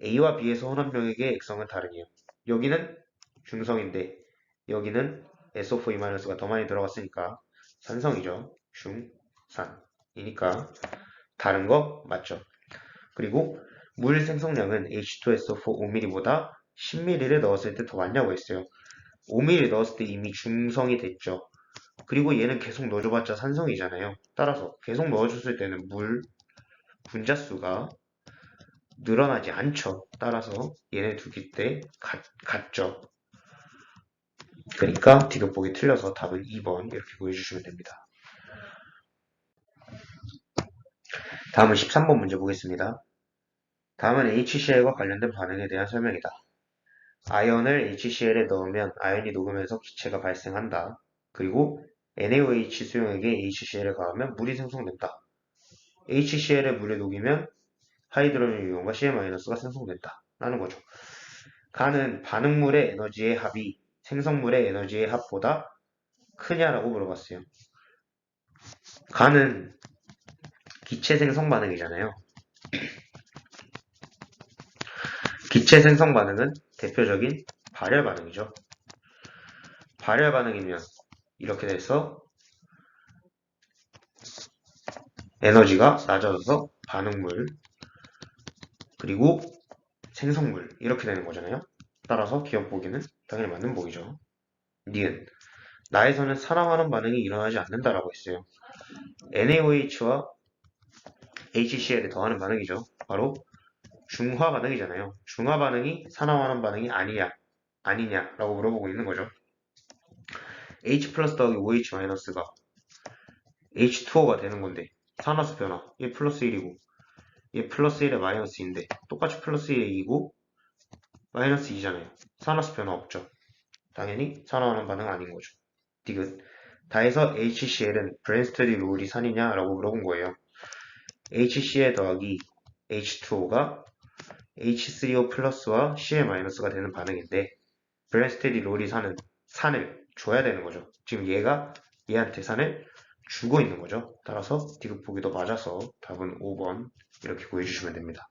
A와 B에서 혼합명액의 액성은 다르네요. 여기는 중성인데 여기는 SO4 E-가 더 많이 들어갔으니까 산성이죠. 중산. 이니까 다른 거 맞죠? 그리고 물 생성량은 H2SO4 5mm보다 10mm를 넣었을 때 더 많냐고 했어요. 5mm 넣었을 때 이미 중성이 됐죠. 그리고 얘는 계속 넣어줘봤자 산성이잖아요. 따라서 계속 넣어줬을 때는 물 분자수가 늘어나지 않죠. 따라서 얘네 두 개 때 같죠. 그러니까 디귿보기 틀려서 답은 2번 이렇게 보여주시면 됩니다. 다음은 13번 문제 보겠습니다. 다음은 HCl과 관련된 반응에 대한 설명이다. 아연을 HCl에 넣으면 아연이 녹으면서 기체가 발생한다. 그리고 NaOH 수용액에 HCl을 가하면 물이 생성된다. HCl에 물에 녹이면 하이드로gen 이온과 Cl-가 생성된다. 라는 거죠. 가는 반응물의 에너지의 합이 생성물의 에너지의 합보다 크냐라고 물어봤어요. 가는 기체 생성 반응이잖아요. 기체 생성 반응은 대표적인 발열 반응이죠. 발열 반응이면 이렇게 돼서 에너지가 낮아져서 반응물 그리고 생성물 이렇게 되는 거잖아요. 따라서 기억 보기는 당연히 맞는 보기죠. 니은 나에서는 산화환원 반응이 일어나지 않는다라고 했어요. NaOH와 HCl에 더하는 반응이죠. 바로 중화 반응이잖아요. 중화 반응이 산화환원 반응이 아니냐라고 물어보고 있는 거죠. H 플러스 더하기 OH 마이너스가 H2O가 되는 건데 산화수 변화 1 플러스 1이고 얘 플러스 1에 마이너스인데 똑같이 플러스 1이고 마이너스 2잖아요. 산화수 변화 없죠. 당연히 산화환원 반응 아닌 거죠. 디귿 다해서 HCl은 브랜스터디 룰이 산이냐라고 물어본 거예요. HCl 더하기 H2O가 H3O 플러스와 Cl-가 되는 반응인데 브랜스테디 롤이 산을 줘야 되는 거죠. 지금 얘가 얘한테 산을 주고 있는 거죠. 따라서 디귿 보기도 맞아서 답은 5번 이렇게 구해주시면 됩니다.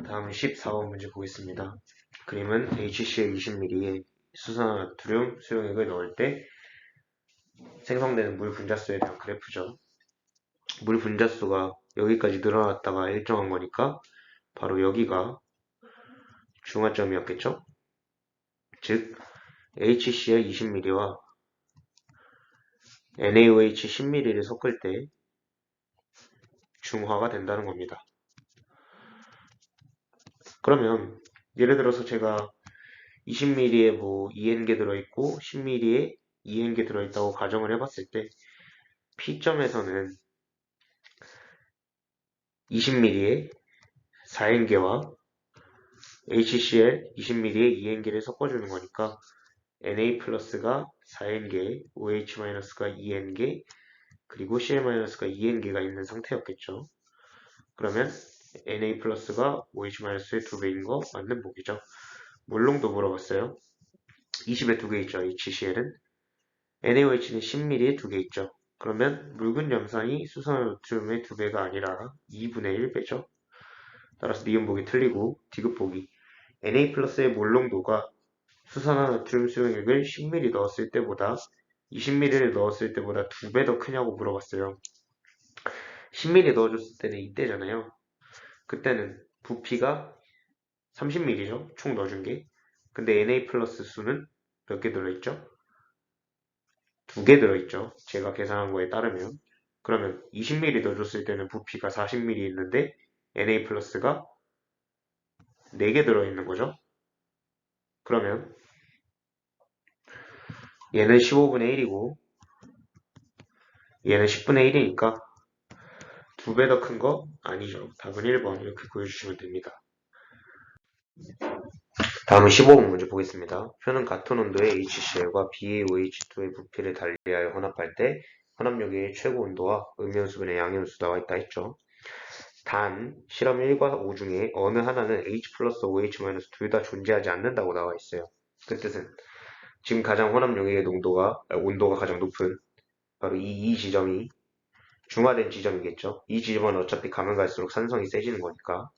다음은 14번 문제 보겠습니다. 그림은 HCl 20ml에 수산화나트륨 수용액을 넣을 때 생성되는 물 분자수에 대한 그래프죠. 물 분자수가 여기까지 늘어났다가 일정한 거니까 바로 여기가 중화점이었겠죠? 즉 HCl 20ml와 NaOH 10ml를 섞을 때 중화가 된다는 겁니다. 그러면 예를 들어서 제가 20ml에 뭐 EN계 들어있고 10ml에 EN계 들어있다고 가정을 해봤을 때 P점에서는 20ml에 4N계와 HCl 20ml에 EN계를 섞어주는 거니까 Na 플러스가 4N계, OH-가 2N계, 그리고 Cl-가 2N계가 있는 상태였겠죠. 그러면 Na 플러스가 OH-의 2배인 거 맞는 보기죠. 물농도 물어봤어요. 20에 2개 있죠. HCl은. NaOH는 10ml에 2개 있죠. 그러면 묽은 염산이 수산화나트륨의 2배가 아니라 2분의 1배죠. 따라서 니은 보기 틀리고 디귿 보기. Na 플러스의 몰농도가 수산화나트륨 수용액을 10ml 넣었을 때보다 20ml를 넣었을 때보다 2배 더 크냐고 물어봤어요. 10ml 넣어줬을 때는 이때잖아요. 그때는 부피가 30ml죠. 총 넣어준 게. 근데 Na 플러스 수는 몇 개 들어있죠? 2개 들어있죠. 제가 계산한 거에 따르면. 그러면 20ml 넣어줬을 때는 부피가 40ml 있는데 Na 플러스가 4개 들어있는 거죠. 그러면 얘는 15분의 1이고 얘는 10분의 1이니까 2배 더 큰 거 아니죠. 답은 1번 이렇게 구해주시면 됩니다. 다음은 15번 문제 보겠습니다. 표는 같은 온도의 HCl과 BaOH2의 부피를 달리하여 혼합할 때 혼합력의 최고 온도와 음이온수분의 양이온수 나와 있다 했죠. 단 실험 1과 5 중에 어느 하나는 H 플러스 OH 마이너스 둘 다 존재하지 않는다고 나와 있어요. 그 뜻은 지금 가장 혼합력의 온도가 가장 높은 바로 이 지점이 중화된 지점이겠죠. 이 지점은 어차피 가면 갈수록 산성이 세지는 거니까.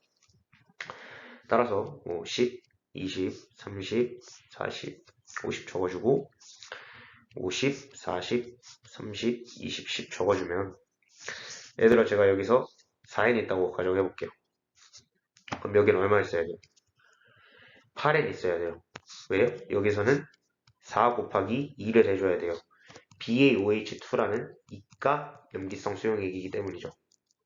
따라서 10, 20, 30, 40, 50 적어주고 50, 40, 30, 20, 10 적어주면 얘들아 제가 여기서 4n 있다고 가정해 볼게요. 그럼 여기는 얼마 있어야 돼요? 8n 있어야 돼요. 왜요? 여기서는 4 곱하기 2를 해줘야 돼요. BaOH2라는 이가 염기성 수용액이기 때문이죠.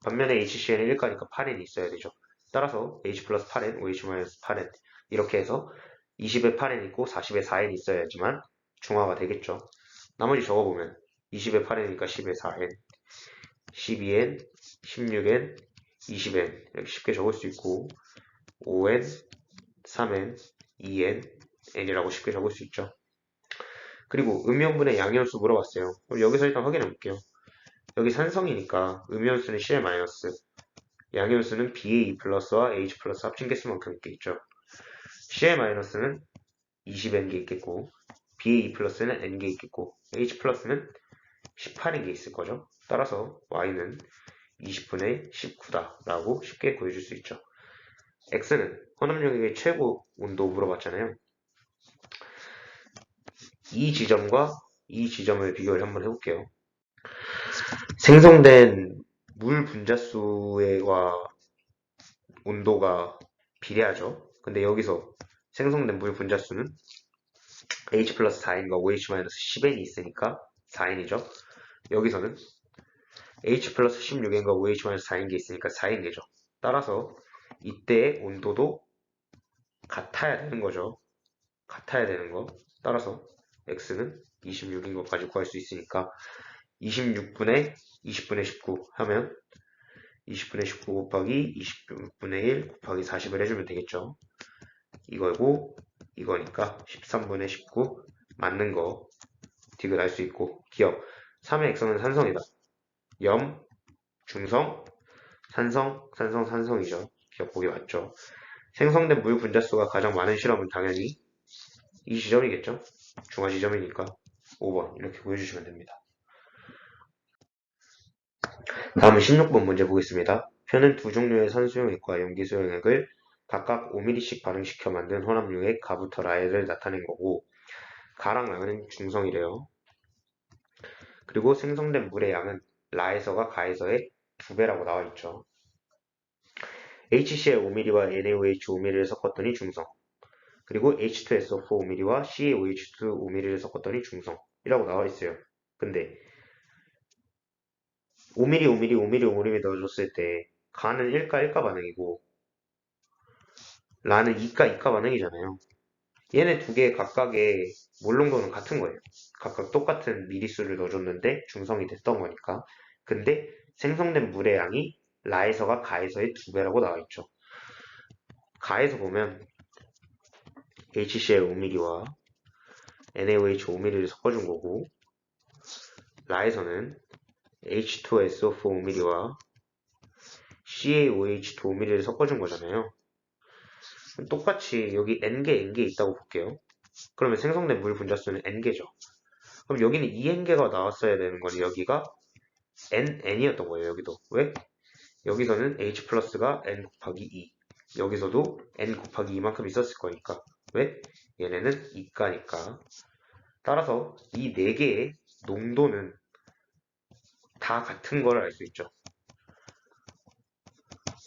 반면에 HCl은 1가니까 8n이 있어야 되죠. 따라서 H 플러스 8n, OH 마이너스 8n 이렇게 해서 20에 8n 있고 40에 4n 있어야지만 중화가 되겠죠. 나머지 적어보면 20에 8n이니까 10에 4n, 12n, 16n, 20n 이렇게 쉽게 적을 수 있고 5n, 3n, 2n, n이라고 쉽게 적을 수 있죠. 그리고 음이온분의 양이온수 물어봤어요. 그럼 여기서 일단 확인해 볼게요. 여기 산성이니까 음이온수는 CL 마이너스, 양이온수는 BA 플러스와 H 플러스 합친 개수만큼 있겠죠. CL 마이너스는 20N개 있겠고, BA 플러스는 N개 있겠고, H 플러스는 18N개 있을 거죠. 따라서 Y는 20분의 19다 라고 쉽게 구해줄 수 있죠. X는 혼합용액의 최고 온도 물어봤잖아요. 이 지점과 이 지점을 비교를 한번 해볼게요. 생성된 물 분자수와 온도가 비례하죠. 근데 여기서 생성된 물 분자수는 H 플러스 4n과 OH 마이너스 10n이 있으니까 4n이죠. 여기서는 H 플러스 16n과 OH 마이너스 4n이 있으니까 4n이죠. 따라서 이때의 온도도 같아야 되는 거죠. 같아야 되는 거. 따라서 X는 26인 것까지 구할 수 있으니까 26분의 20분의 19 하면 20분의 19 곱하기 20분의 1 곱하기 40을 해주면 되겠죠. 이거고 이거니까 13분의 19 맞는 거 딕을 알 수 있고 기억 3의 X는 산성이다. 염, 중성, 산성, 산성, 산성이죠. 기억 보기 맞죠. 생성된 물 분자수가 가장 많은 실험은 당연히 이 지점이겠죠. 중화 지점이니까 5번 이렇게 보여주시면 됩니다. 다음은 16번 문제 보겠습니다. 표는 두 종류의 산수용액과 염기수용액을 각각 5mm씩 발응시켜 만든 혼합용액 가부터 라헬을 나타낸 거고 가랑 랑은 중성이래요. 그리고 생성된 물의 양은 라에서가 가에서의 2배라고 나와 있죠. HCl 5mm와 NaOH 5mm를 섞었더니 중성. 그리고 H2SO4 5mm와 CaOH2 5mm를 섞었더니 중성이라고 나와 있어요. 근데 5mm, 5mm, 5mm, 5mm 넣어줬을 때 가는 1가 1가 반응이고 라는 2가 2가 반응이잖아요. 얘네 두 개 각각의 몰농도는 같은 거예요. 각각 똑같은 미리수를 넣어줬는데 중성이 됐던 거니까. 근데 생성된 물의 양이 라에서가 가에서의 2배라고 나와 있죠. 가에서 보면 HCl 5mm와 NaOH 5mm를 섞어준 거고 라에서는 H2SO4 5mm와 CaOH2 5mm를 섞어준 거잖아요. 똑같이 여기 N개, N개 있다고 볼게요. 그러면 생성된 물 분자수는 N개죠. 그럼 여기는 2N개가 나왔어야 되는 거니 여기가 N이었던 거예요. 여기도. 왜? 여기서는 H 플러스가 N 곱하기 2. 여기서도 N 곱하기 2만큼 있었을 거니까. 왜? 얘네는 2가니까. 따라서 이 4개의 농도는 다 같은 걸 알 수 있죠.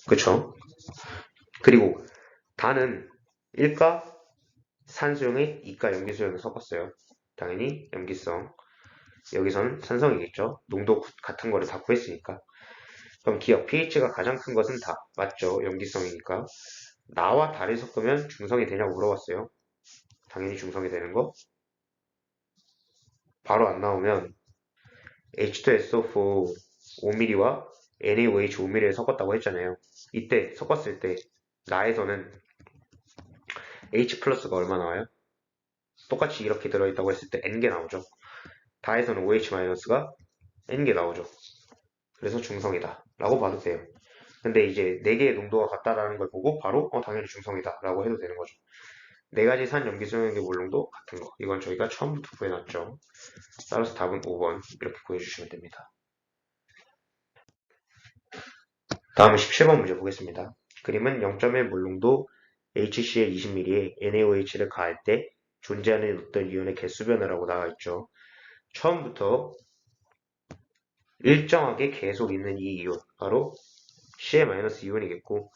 그쵸? 그리고 다는 1가 산수용에 2가 염기수용을 섞었어요. 당연히 염기성. 여기서는 산성이겠죠. 농도 같은 거를 다 구했으니까. 그럼 기억 pH가 가장 큰 것은 다 맞죠. 염기성이니까. 나와 달을 섞으면 중성이 되냐고 물어봤어요. 당연히 중성이 되는 거. 바로 안 나오면 H2SO4 5mm와 NaOH 5mm를 섞었다고 했잖아요. 이때 섞었을 때 나에서는 H 플러스가 얼마 나와요? 똑같이 이렇게 들어있다고 했을 때 N개 나오죠. 다에서는 OH 마이너스가 N개 나오죠. 그래서 중성이다 라고 봐도 돼요. 근데 이제 4개의 농도가 같다라는 걸 보고 바로 당연히 중성이다 라고 해도 되는 거죠. 4가지 산 염기수용액의 몰농도 같은 거. 이건 저희가 처음부터 구해놨죠. 따라서 답은 5번 이렇게 구해주시면 됩니다. 다음은 17번 문제 보겠습니다. 그림은 0.1 몰농도 HCl 20ml에 NaOH를 가할 때 존재하는 어떤 이온의 개수 변화라고 나와 있죠. 처음부터 일정하게 계속 있는 이 이온, 바로 Ca-이온이겠고,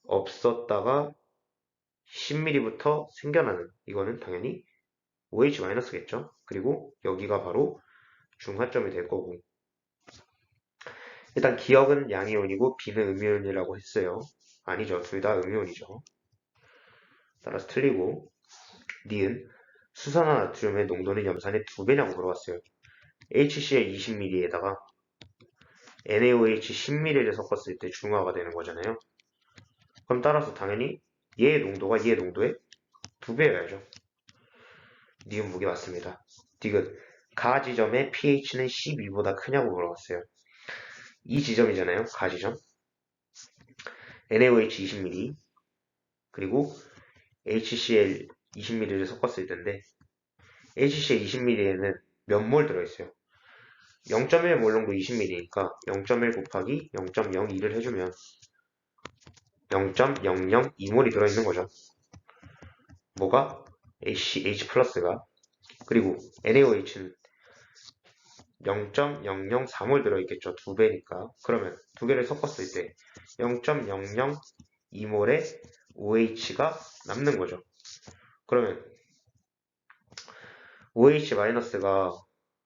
없었다가 10mm부터 생겨나는, 이거는 당연히 OH-겠죠. 그리고 여기가 바로 중화점이 될 거고, 일단 기억은 양이온이고 B는 음이온이라고 했어요. 아니죠. 둘 다 음이온이죠. 따라서 틀리고, 니은 수산화나트륨의 농도는 염산의 2배냐고 물어봤어요. HCl 20ml에다가 NaOH 10ml를 섞었을 때 중화가 되는 거잖아요. 그럼 따라서 당연히 얘의 농도가 얘의 농도의 2배여야죠. 니은 무게 맞습니다. 디귿 가 지점의 pH는 12보다 크냐고 물어봤어요. 이 지점이잖아요. 가 지점. NaOH 20ml 그리고 HCl 20ml를 섞었을 텐데 HCl 20ml에는 몇 몰 들어있어요? 0.1 몰롱도 20ml니까 0.1 곱하기 0.02를 해주면 0.002몰이 들어있는 거죠. 뭐가? H 플러스가. 그리고 NaOH는 0.004몰 들어있겠죠. 2배니까. 그러면 두 개를 섞었을 때 0.002몰의 OH가 남는 거죠. 그러면 OH-가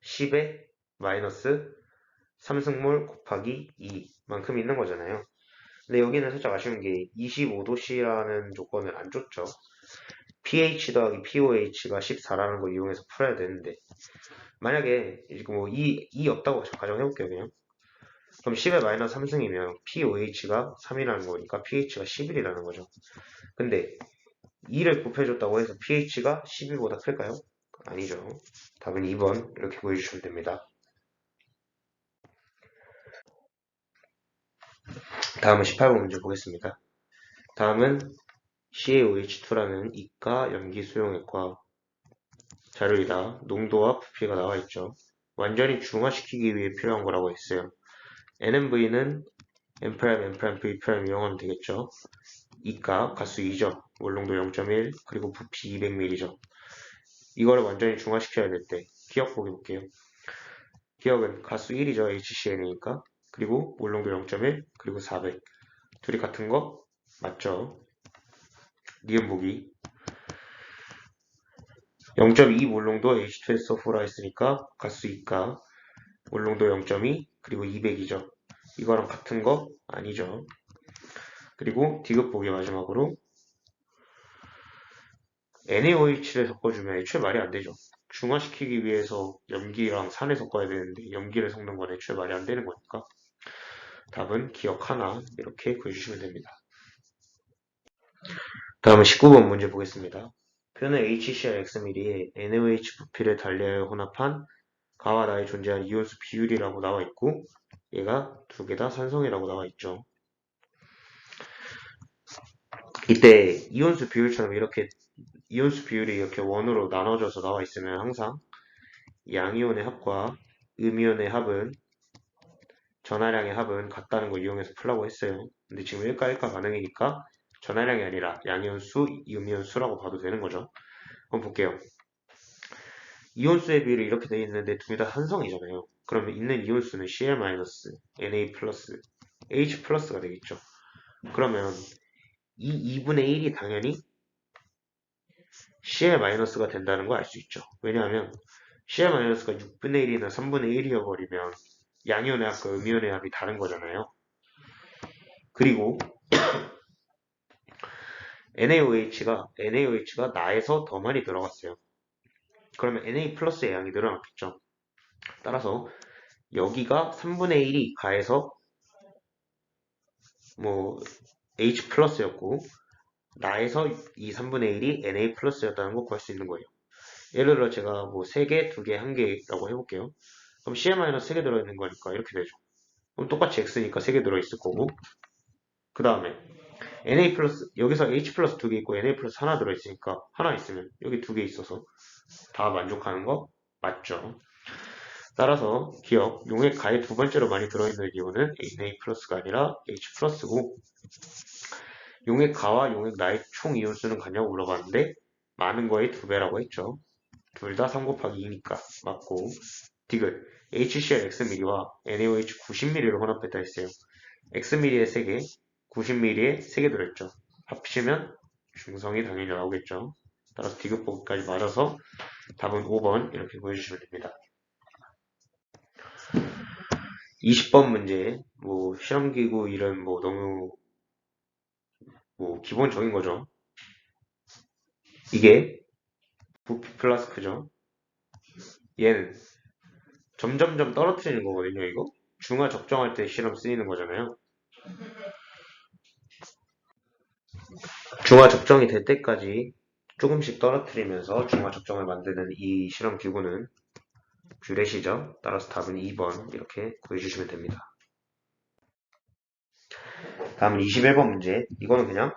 10에 마이너스 3승몰 곱하기 2만큼 있는 거잖아요. 근데 여기는 살짝 아쉬운 게 25도씨라는 조건을 안 줬죠. pH 더하기 pOH가 14라는 걸 이용해서 풀어야 되는데 만약에 뭐 2 없다고 가정해볼게요 그냥. 그럼 10에 마이너스 3승이면 pOH가 3이라는 거니까 pH가 11이라는 거죠. 근데 2를 곱해줬다고 해서 pH가 12보다 클까요? 아니죠. 답은 2번 이렇게 보여주시면 됩니다. 다음은 18번 문제 보겠습니다. 다음은 CaOH2라는 이가 염기 수용액과 자료이다. 농도와 부피가 나와 있죠. 완전히 중화시키기 위해 필요한 거라고 했어요. NMV는 M', M', V' 이용하면 되겠죠. 이가 가수 2죠. 몰농도 0.1 그리고 부피 200ml죠. 이거를 완전히 중화시켜야 될 때 기억 보기 볼게요. 기억은 가수 1이죠. HCl이니까. 그리고 몰농도 0.1 그리고 400. 둘이 같은 거 맞죠? 니은 보기 0.2 몰농도 H2SO4라 했으니까 가수 2가 몰농도 0.2 그리고 200이죠. 이거랑 같은 거 아니죠. 그리고 디귿 보기 마지막으로 NaOH를 섞어주면 애초에 말이 안 되죠. 중화시키기 위해서 염기랑 산을 섞어야 되는데 염기를 섞는 건 애초에 말이 안 되는 거니까 답은 기억 하나 이렇게 구해주시면 됩니다. 다음은 19번 문제 보겠습니다. 표는 HCl Xml에 NaOH 부피를 달리하여 혼합한 가와 나에 존재한 이온수 비율이라고 나와 있고 얘가 두 개 다 산성이라고 나와 있죠. 이때 이온수 비율처럼 이렇게 이온수 비율이 이렇게 원으로 나눠져서 나와 있으면 항상 양이온의 합과 음이온의 합은 전하량의 합은 같다는 걸 이용해서 풀라고 했어요. 근데 지금 1가 1가 가능이니까 전하량이 아니라 양이온수, 음이온수라고 봐도 되는 거죠. 한번 볼게요. 이온수의 비율이 이렇게 되어 있는데 둘 다 산성이잖아요. 그러면 있는 이온수는 Cl-, Na+, H+가 되겠죠. 그러면 이 2분의 1이 당연히 Cl-가 된다는 걸 알 수 있죠. 왜냐하면 Cl-가 6분의 1이나 3분의 1이어버리면 양이온의 합과 음이온의 합이 다른 거잖아요. 그리고 NaOH가 나에서 더 많이 들어갔어요. 그러면 Na+의 양이 늘어났겠죠. 따라서 여기가 3분의 1이 가해서 뭐 H+였고 나에서 이 3분의 1이 Na+였다는 거 구할 수 있는 거예요. 예를 들어 제가 뭐 3개, 2개, 1개라고 해볼게요. 그럼 Cl-3개 들어있는 거니까 이렇게 되죠. 그럼 똑같이 X니까 3개 들어있을 거고 그 다음에 Na+, 여기서 H+ 2개 있고 Na+ 하나 들어있으니까 하나 있으면 여기 2개 있어서 다 만족하는 거 맞죠? 따라서 기억, 용액 가에 두 번째로 많이 들어있는 이온은 Na+가 아니라 H+고 용액 가와 용액 나의 총 이온수는 같냐고 물어봤는데 많은 거의 2배라고 했죠. 둘 다 3 곱하기 2니까 맞고 디귿 HCl Xml와 NaOH 90ml를 혼합했다 했어요. Xml에 3개, 90ml에 3개 들어있죠. 합치면 중성이 당연히 나오겠죠. 따라서 디귿 보기까지 맞아서 답은 5번 이렇게 보여주시면 됩니다. 20번 문제, 뭐 실험기구 이름 뭐 너무 뭐 기본적인 거죠. 이게 부피 플라스크죠. 얘는 점점점 떨어뜨리는 거거든요. 이거 중화 적정할 때 실험 쓰이는 거잖아요. 중화 적정이 될 때까지 조금씩 떨어뜨리면서 중화 적정을 만드는 이 실험 기구는 뷰렛이죠. 따라서 답은 2번 이렇게 구해주시면 됩니다. 다음은 21번 문제. 이거는 그냥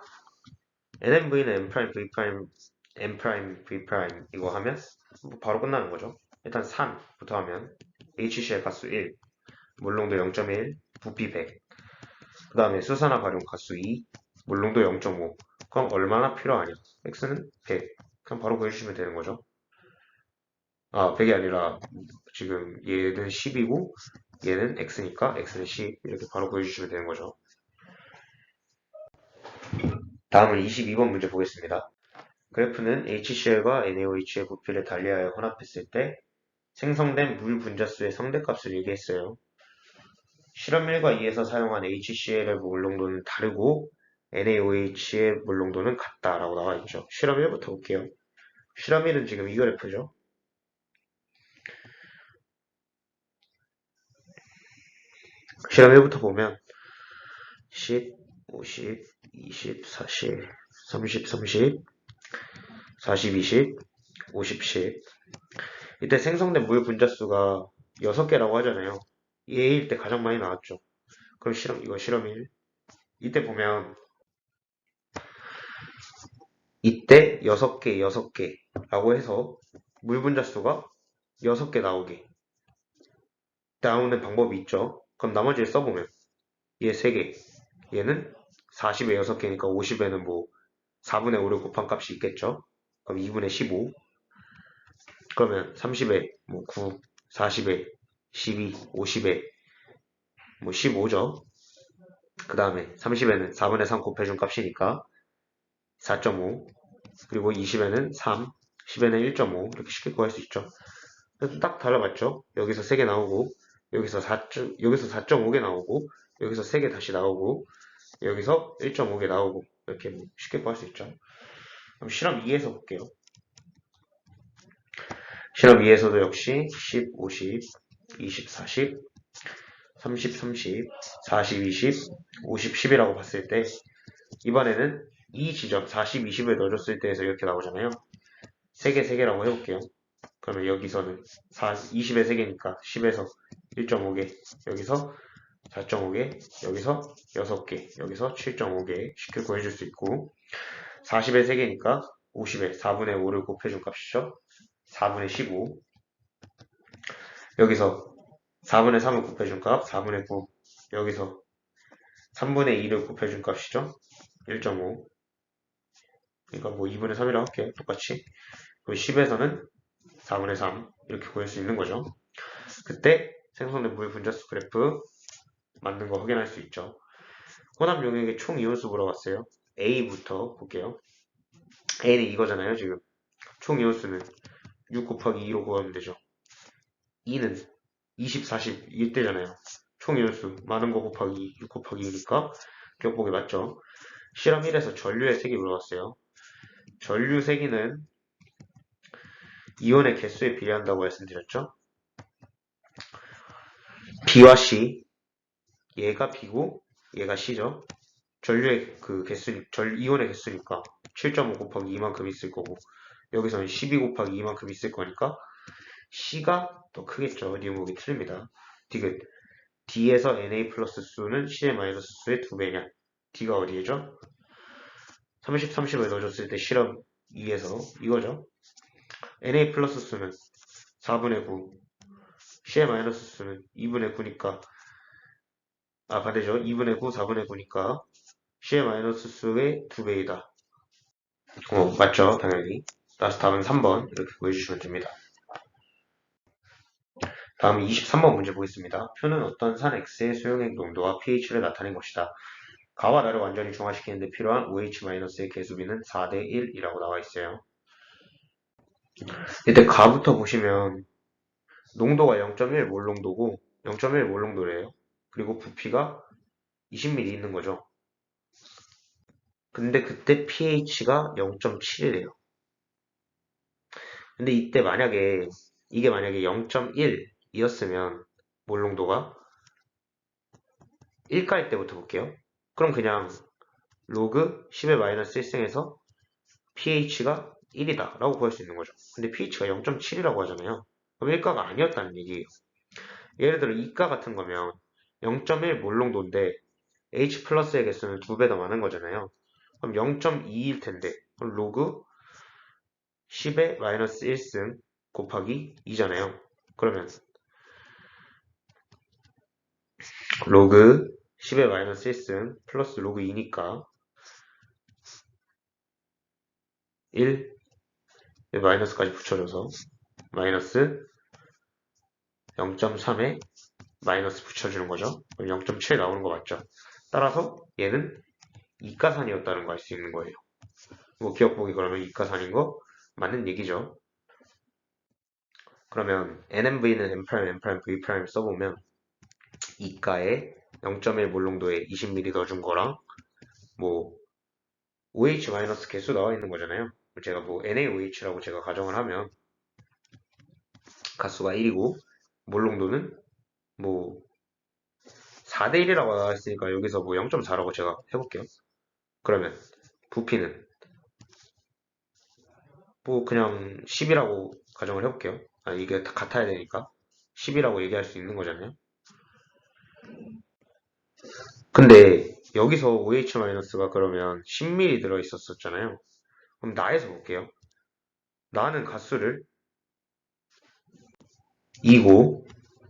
NMV는 M'V', M'V' 이거 하면 뭐 바로 끝나는 거죠. 일단 3부터 하면 HCl 가수 1, 물농도 0.1, 부피 100. 그 다음에 수산화 발용 가수 2, 물농도 0.5. 그럼 얼마나 필요하냐? X는 100. 그럼 바로 구해주시면 되는 거죠. 아, 100이 아니라 지금 얘는 10이고 얘는 X니까 X는 10 이렇게 바로 구해주시면 되는 거죠. 다음은 22번 문제 보겠습니다. 그래프는 HCl과 NaOH의 부피를 달리하여 혼합했을 때 생성된 물 분자수의 상대값을 얘기했어요. 실험 1과 2에서 사용한 HCl의 물농도는 다르고 NaOH의 물농도는 같다라고 나와 있죠. 실험 1부터 볼게요. 실험 1은 지금 이 그래프죠. 실험 1부터 보면 10, 50, 20, 40, 30, 30, 40, 20, 50, 10. 이때 생성된 물 분자수가 6개라고 하잖아요. 얘일 때 가장 많이 나왔죠. 그럼 이거 실험 1. 이때 보면 이때 6개, 6개라고 해서 물 분자수가 6개 나오는 방법이 있죠. 그럼 나머지를 써보면 얘 3개, 얘는 40에 6개니까 50에는 뭐 4분의 5를 곱한 값이 있겠죠. 그럼 2분의 15. 그러면 30에 뭐 9, 40에 12, 50에 뭐 15죠. 그 다음에 30에는 4분의 3 곱해준 값이니까 4.5. 그리고 20에는 3, 10에는 1.5 이렇게 쉽게 구할 수 있죠. 딱 달라봤죠. 여기서 3개 나오고 여기서 4.5개 나오고 여기서 3개 다시 나오고 여기서 1.5개 나오고 이렇게 쉽게 구할 수 있죠. 그럼 실험 2에서 볼게요. 실험 2에서도 역시 10, 50, 20, 40, 30, 30, 40, 20, 50, 10이라고 봤을 때 이번에는 이 지점 40, 20을 넣어줬을 때에서 이렇게 나오잖아요. 3개, 3개라고 해볼게요. 그러면 여기서는 20에 3개니까 10에서 1.5개, 여기서 4.5개, 여기서 6개, 여기서 7.5개 쉽게 구해줄 수 있고 40에 3개니까 50에 4분의 5를 곱해준 값이죠. 4분의 15 여기서 4분의 3을 곱해준 값 4분의 9 여기서 3분의 2를 곱해준 값이죠. 1.5 그러니까 뭐 2분의 3이라고 할게요. 똑같이 그리고 10에서는 4분의 3 이렇게 구할 수 있는 거죠. 그때 생성된 물 분자수 그래프 맞는 거 확인할 수 있죠. 혼합 용액의 총 이온수 물어봤어요. A부터 볼게요. A는 이거잖아요, 지금. 총 이온수는 6 곱하기 2로 구하면 되죠. 2는 20, 40 이때잖아요. 총 이온수 많은 거 곱하기 6 곱하기 2니까 기억보기 맞죠? 실험 1에서 전류의 색이 물어봤어요. 전류 세기는 이온의 개수에 비례한다고 말씀드렸죠? B와 C, 얘가 B고 얘가 C죠. 전류의 그 이온의 개수니까 7.5 곱하기 2만큼 있을 거고 여기서는 12 곱하기 2만큼 있을 거니까 C가 더 크겠죠. 니은곡이 틀립니다. 디귿 D에서 Na 플러스 수는 C의 마이너스 수의 2배냐? D가 어디에죠? 30, 30을 넣어줬을 때 실험 2에서 이거죠. Na 플러스 수는 4분의 9 C의 마이너스 수는 2분의 9니까 반대죠. 2분의 9, 4분의 9니까 C의 마이너스 수의 2배이다. 맞죠, 당연히. 따라서 답은 3번 이렇게 보여주시면 됩니다. 다음 23번 문제 보겠습니다. 표는 어떤 산 X의 수용액 농도와 pH를 나타낸 것이다. 가와 나를 완전히 중화시키는데 필요한 OH-의 개수비는 4대 1이라고 나와 있어요. 이때 가부터 보시면 농도가 0.1몰 농도고 0.1몰 농도래요. 그리고 부피가 20ml 있는 거죠. 근데 그때 pH가 0.7이래요. 근데 이때 이게 만약에 0.1이었으면 몰 농도가 1가일 때부터 볼게요. 그럼 그냥 로그 10의 마이너스 1승에서 pH가 1이다 라고 구할 수 있는 거죠. 근데 pH가 0.7이라고 하잖아요. 그럼 1가가 아니었다는 얘기예요. 예를 들어 2가 같은 거면 0.1 몰농도인데 H 플러스의 개수는 2배 더 많은 거잖아요. 그럼 0.2일 텐데 그럼 로그 10의 마이너스 1승 곱하기 2잖아요. 그러면 로그 10의 마이너스 1승 플러스 로그 2니까 1 마이너스까지 붙여줘서 마이너스 0.3에 마이너스 붙여주는 거죠. 그럼 0.7 나오는 거 맞죠? 따라서 얘는 이가산이었다는 거 알 수 있는 거예요. 뭐 기억보기 그러면 이가산인 거 맞는 얘기죠. 그러면 NMV는 M', M', V' 써보면 이가에 0.1 몰농도에 20ml 넣어준 거랑 뭐 OH- 개수 나와 있는 거잖아요. 제가 뭐 NaOH라고 제가 가정을 하면 가수가 1이고 몰농도는 뭐 4대 1이라고 나와 있으니까 여기서 뭐 0.4라고 제가 해볼게요. 그러면 부피는 뭐 그냥 10이라고 가정을 해볼게요. 아, 이게 다 같아야 되니까 10이라고 얘기할 수 있는 거잖아요. 근데 여기서 OH-가 그러면 10ml 들어있었잖아요. 그럼 나에서 볼게요. 나는 가수를 2고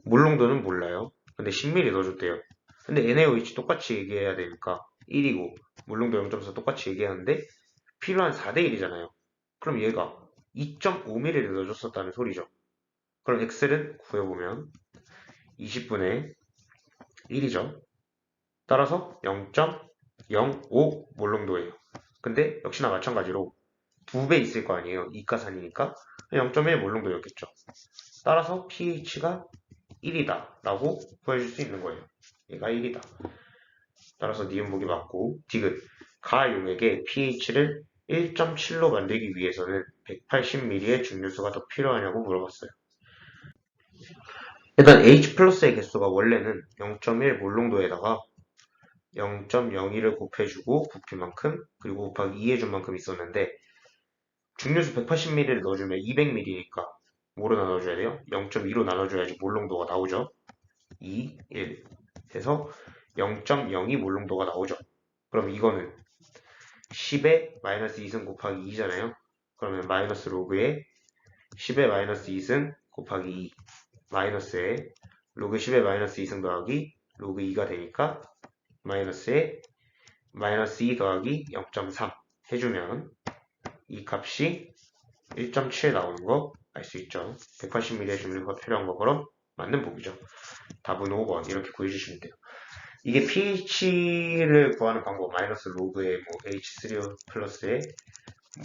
물농도는 몰라요. 근데 10ml 넣어줬대요. 근데 NaOH 똑같이 얘기해야 되니까 1이고 물농도 0.4 똑같이 얘기하는데 필요한 4대 1이잖아요. 그럼 얘가 2.5ml를 넣어줬었다는 소리죠. 그럼 X를 구해보면 20분의 1이죠. 따라서 0.05 몰농도예요. 근데 역시나 마찬가지로 2배 있을 거 아니에요. 이가산이니까 0.1 몰농도였겠죠. 따라서 pH가 1이다 라고 구해줄 수 있는 거예요. 얘가 1이다. 따라서 니은복이 맞고 디귿 가용액의 pH를 1.7로 만들기 위해서는 180ml의 증류수가 더 필요하냐고 물어봤어요. 일단 H 플러스의 개수가 원래는 0.1 몰농도에다가 0.01을 곱해주고 부피만큼 그리고 곱하기 2 해준 만큼 있었는데 증류수 180ml를 넣어주면 200ml니까 뭐로 나눠줘야 돼요? 0.2로 나눠줘야지 몰농도가 나오죠. 2, 1 해서 0.02 몰농도가 나오죠. 그럼 이거는 10의 마이너스 2승 곱하기 2잖아요. 그러면 마이너스 로그에 10의 마이너스 2승 곱하기 2 마이너스에 로그 10의 마이너스 2승 더하기 로그 2가 되니까 마이너스에 마이너스 2 더하기 0.3 해주면 이 값이 1.7 나오는 거 알 수 있죠. 180ml의 중류가 필요한 것처럼 맞는 보기죠. 답은 5번 이렇게 구해주시면 돼요. 이게 pH를 구하는 방법 마이너스 로그의 뭐 H3O 플러스의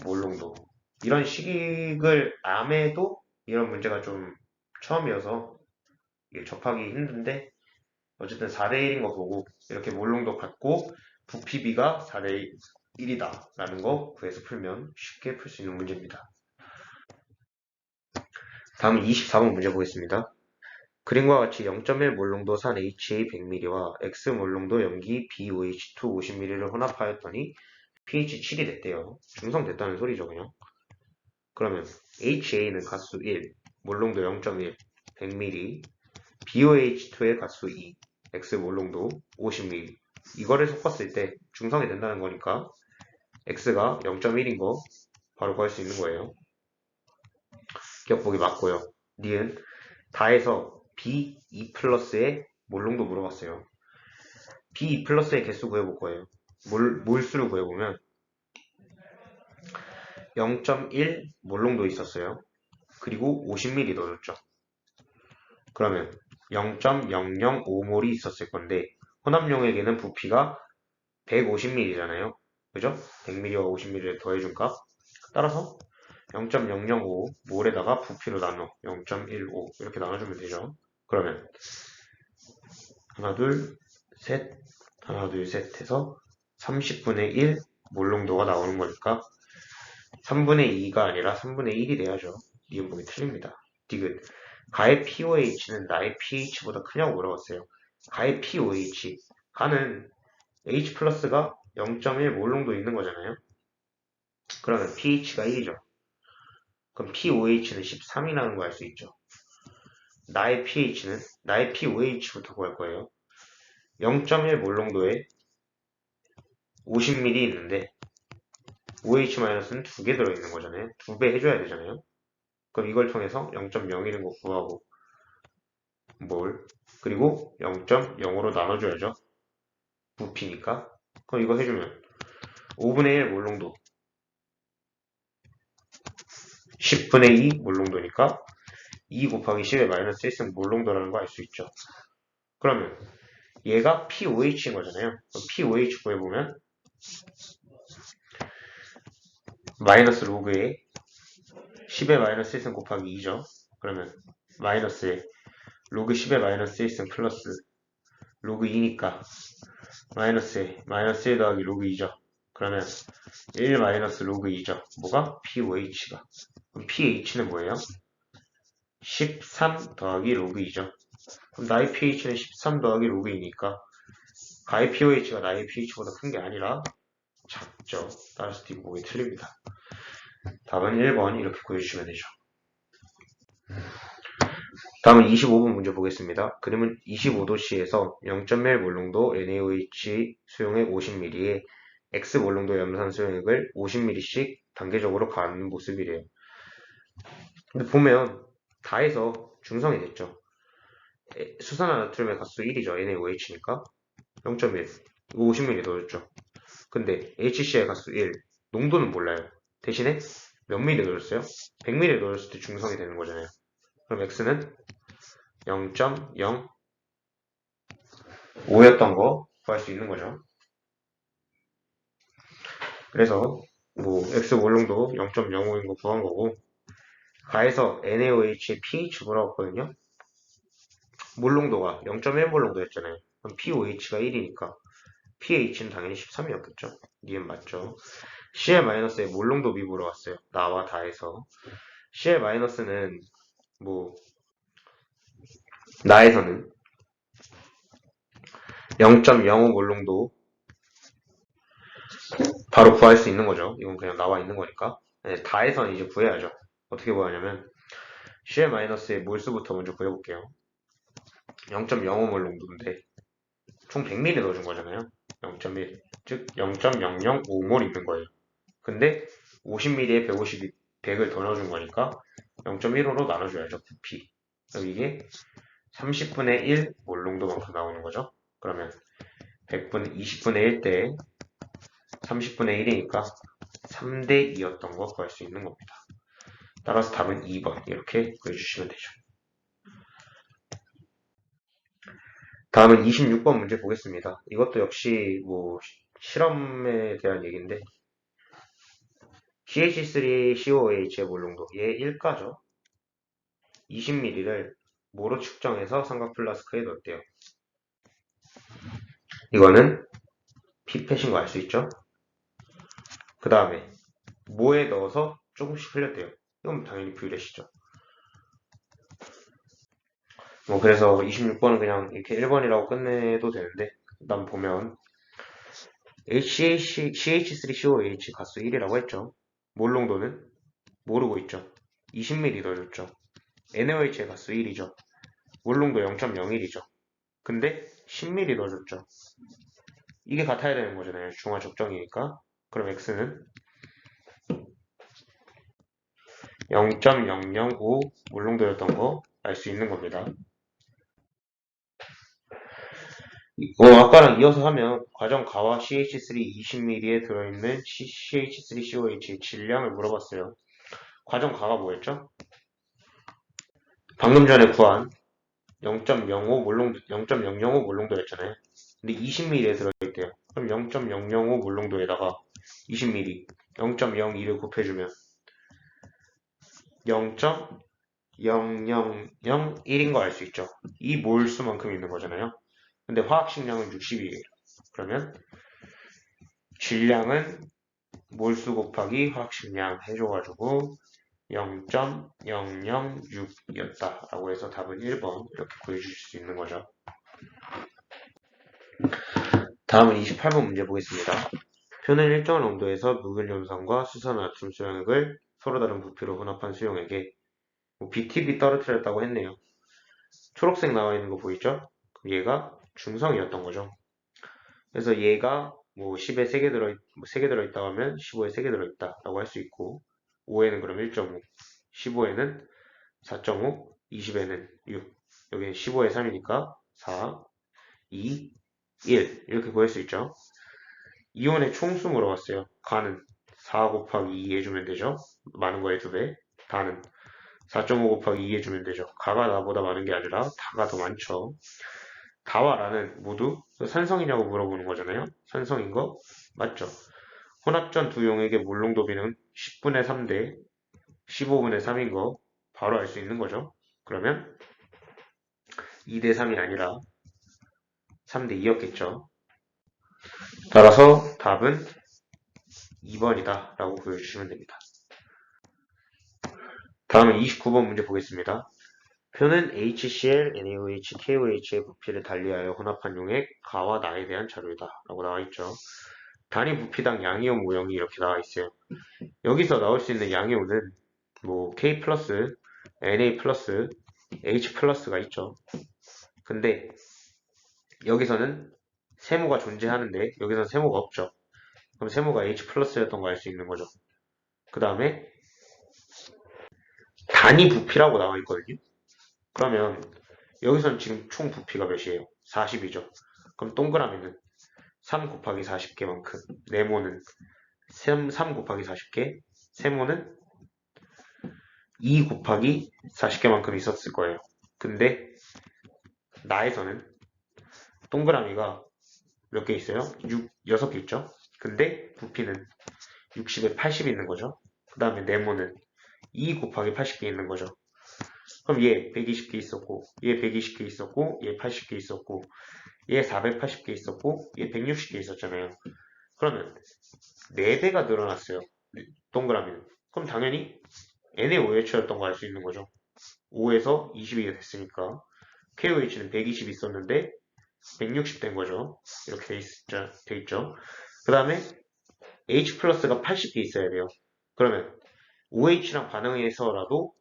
몰농도 이런 식을 암에도 이런 문제가 좀 처음이어서 접하기 힘든데 어쨌든 4대 1인 거 보고 이렇게 몰농도 같고 부피비가 4대 1이다 라는 거 구해서 풀면 쉽게 풀 수 있는 문제입니다. 다음 24번 문제 보겠습니다. 그림과 같이 0.1 몰농도 산 HA 100ml와 X 몰농도 염기 BOH2 50ml를 혼합하였더니 pH 7이 됐대요. 중성됐다는 소리죠 그냥. 그러면 HA는 가수 1, 몰농도 0.1, 100ml, BOH2의 가수 2, X 몰농도 50ml. 이거를 섞었을 때 중성이 된다는 거니까 X가 0.1인 거 바로 구할 수 있는 거예요. 기억보기 맞고요. 니은 다해서 B2 플러스의 몰농도 물어봤어요. B2 플러스의 개수 구해볼 거예요. 몰수를 구해보면 0.1 몰롱도 있었어요. 그리고 50ml 넣어줬죠. 그러면 0.005몰이 있었을 건데 혼합용액에는 부피가 150ml잖아요. 그죠? 100ml와 50ml를 더해준 값. 따라서 0.005몰에다가 부피로 나눠 0.15 이렇게 나눠주면 되죠. 그러면 하나 둘 셋 하나 둘 셋 해서 30분의 1 몰농도가 나오는 거니까 3분의 2가 아니라 3분의 1이 돼야죠. 이음봉이 틀립니다. 디귿. 가의 pOH는 나의 pH보다 크냐고 물어봤어요. 가의 pOH. 가는 H 플러스가 0.1 몰농도 있는 거잖아요. 그러면 pH가 1이죠. 그럼 pOH는 13이라는 거 알 수 있죠. 나의 pH는 나의 pOH부터 구할 거예요. 0.1 몰농도에 50ml 있는데 OH-는 두 개 들어있는 거잖아요. 두 배 해줘야 되잖아요. 그럼 이걸 통해서 0.01인 거 구하고 몰 그리고 0.0으로 나눠줘야죠. 부피니까. 그럼 이거 해주면 5분의 1 몰농도 10분의 2 몰농도니까 2 곱하기 10의 마이너스 1승 몰농도라는 거 알 수 있죠. 그러면 얘가 pOH인 거잖아요. 그럼 pOH 구해보면 마이너스 로그에 10의 마이너스 1승 곱하기 2죠. 그러면 마이너스에 로그 10의 마이너스 1승 플러스 로그 2니까 마이너스에 마이너스 1 더하기 로그 2죠. 그러면 1 마이너스 로그 2죠. 뭐가? pOH가. 그럼 pH는 뭐예요? 13 더하기 로그 2죠. 그럼 나의 pH는 13 더하기 로그 2니까 가의 pOH가 나의 pH보다 큰 게 아니라 작죠. 따라서 뒷부분이 틀립니다. 답은 1번 이렇게 구해주시면 되죠. 다음은 25번 문제 보겠습니다. 그림은 25도씨에서 0.1 몰농도 NaOH 수용액 50ml에 X 몰농도 염산 수용액을 50ml씩 단계적으로 가는 모습이래요. 근데 보면 다 해서 중성이 됐죠. 수산화 나트륨의 가수 1이죠. NaOH니까 0.1 50ml 넣어줬죠. 근데 HCl 가수 1 농도는 몰라요. 대신에 몇 ml 넣어줬어요? 100ml 넣었을 때 중성이 되는 거잖아요. 그럼 X는 0.05였던 거 구할 수 있는 거죠. 그래서 뭐 X 몰농도 0.05인 거 구한 거고 가에서 NaOH의 pH 물어봤거든요. 몰농도가 0.1 몰농도였잖아요. 그럼 pOH가 1이니까 pH는 당연히 13이었겠죠. 니은 맞죠. Cl-의 몰농도 미 물어봤어요. 나와 다해서 Cl-는 뭐 나에서는 0.05 몰농도 바로 구할 수 있는 거죠. 이건 그냥 나와 있는 거니까. 네, 다해서는 이제 구해야죠. 어떻게 구하냐면 Cl-의 몰수부터 먼저 구해볼게요. 0.05몰 농도인데 총 100ml 넣어준 거잖아요. 0.1, 즉 0.005몰 있는 거예요. 근데 50ml에 100을 더 넣어준 거니까 0.15로 나눠줘야죠. 부피. 그럼 이게 30분의 1 몰 농도만큼 나오는 거죠. 그러면 20분의 1 대 30분의 1이니까 3대 2였던 거 구할 수 있는 겁니다. 따라서 답은 2번 이렇게 구해주시면 되죠. 다음은 26번 문제 보겠습니다. 이것도 역시 뭐 실험에 대한 얘기인데 CH3COOH의 몰농도 얘 1가죠. 20ml를 모로 측정해서 삼각 플라스크에 넣었대요. 이거는 피펫인 거 알 수 있죠? 그 다음에 모에 넣어서 조금씩 흘렸대요. 이건 당연히 뷰렛이죠. 뭐 그래서 26번은 그냥 이렇게 1번이라고 끝내도 되는데 일단 보면 CH3COOH 가수 1이라고 했죠. 몰농도는 모르고 있죠. 20ml 넣어줬죠. NaOH의 가수 1이죠. 몰농도 0.01이죠. 근데 10ml 넣어줬죠. 이게 같아야 되는 거잖아요. 중화 적정이니까. 그럼 X는 0.005 몰농도였던 거 알 수 있는 겁니다. 아까랑 이어서 하면 과정 가와 CH3 20ml에 들어있는 CH3COH의 질량을 물어봤어요. 과정 가가 뭐였죠? 방금 전에 구한 0.05 몰롱도, 0.005 몰롱도였잖아요. 근데 20ml에 들어있대요. 그럼 0.005 몰롱도에다가 20ml, 0.02를 곱해주면 0.0001인 거 알 수 있죠. 이 몰수만큼 있는 거잖아요. 근데 화학식량은 60이에요. 그러면 질량은 몰수 곱하기 화학식량 해줘가지고 0.006이었다 라고 해서 답은 1번 이렇게 구해주실 수 있는 거죠. 다음은 28번 문제 보겠습니다. 표는 일정한 온도에서 묵은 염산과 수산 나트륨 수용액을 서로 다른 부피로 혼합한 수용액에 BTB 떨어뜨렸다고 했네요. 초록색 나와 있는 거 보이죠? 그럼 얘가 중성이었던 거죠. 그래서 얘가 뭐 10에 3개 들어있다고 하면 15에 3개 들어있다 라고 할 수 있고 5에는 그럼 1.5, 15에는 4.5, 20에는 6, 여기는 15에 3이니까 4, 2, 1 이렇게 구할 수 있죠. 이온의 총수 물어봤어요. 가는 4 곱하기 2 해주면 되죠. 많은 거에 2배. 다는 4.5 곱하기 2 해주면 되죠. 가가 나보다 많은 게 아니라 다가 더 많죠. 다와 라는 모두 산성이냐고 물어보는 거잖아요. 산성인 거 맞죠? 혼합전 두 용액의 몰농도비는 10분의 3 대 15분의 3인 거 바로 알 수 있는 거죠. 그러면 2 대 3이 아니라 3 대 2였겠죠. 따라서 답은 2번이다 라고 보여주시면 됩니다. 다음은 29번 문제 보겠습니다. 표는 HCl, NaOH, KOH의 부피를 달리하여 혼합한 용액 가와 나에 대한 자료이다 라고 나와 있죠. 단위 부피당 양이온 모형이 이렇게 나와 있어요. 여기서 나올 수 있는 양이온은 뭐 K 플러스, Na 플러스, H 플러스가 있죠. 근데 여기서는 세모가 존재하는데 여기서는 세모가 없죠. 그럼 세모가 H 플러스였던 거 알 수 있는 거죠. 그 다음에 단위 부피라고 나와 있거든요. 그러면 여기서는 지금 총 부피가 몇이에요? 40이죠. 그럼 동그라미는 3 곱하기 40개만큼, 네모는 3 곱하기 40개, 세모는 2 곱하기 40개만큼 있었을 거예요. 근데 나에서는 동그라미가 몇 개 있어요? 6개 있죠? 근데 부피는 60에 80이 있는 거죠. 그 다음에 네모는 2 곱하기 80개 있는 거죠. 그럼 얘 120개 있었고, 얘 120개 있었고, 얘 80개 있었고, 얘 480개 있었고, 얘 160개 있었잖아요. 그러면 4배가 늘어났어요. 동그라미는. 그럼 당연히 NaOH였던 거 알 수 있는 거죠. 5에서 20이 됐으니까 KOH는 120 있었는데 160 된 거죠. 이렇게 돼 있죠. 그 다음에 H 플러스가 80개 있어야 돼요. 그러면 OH랑 반응해서라도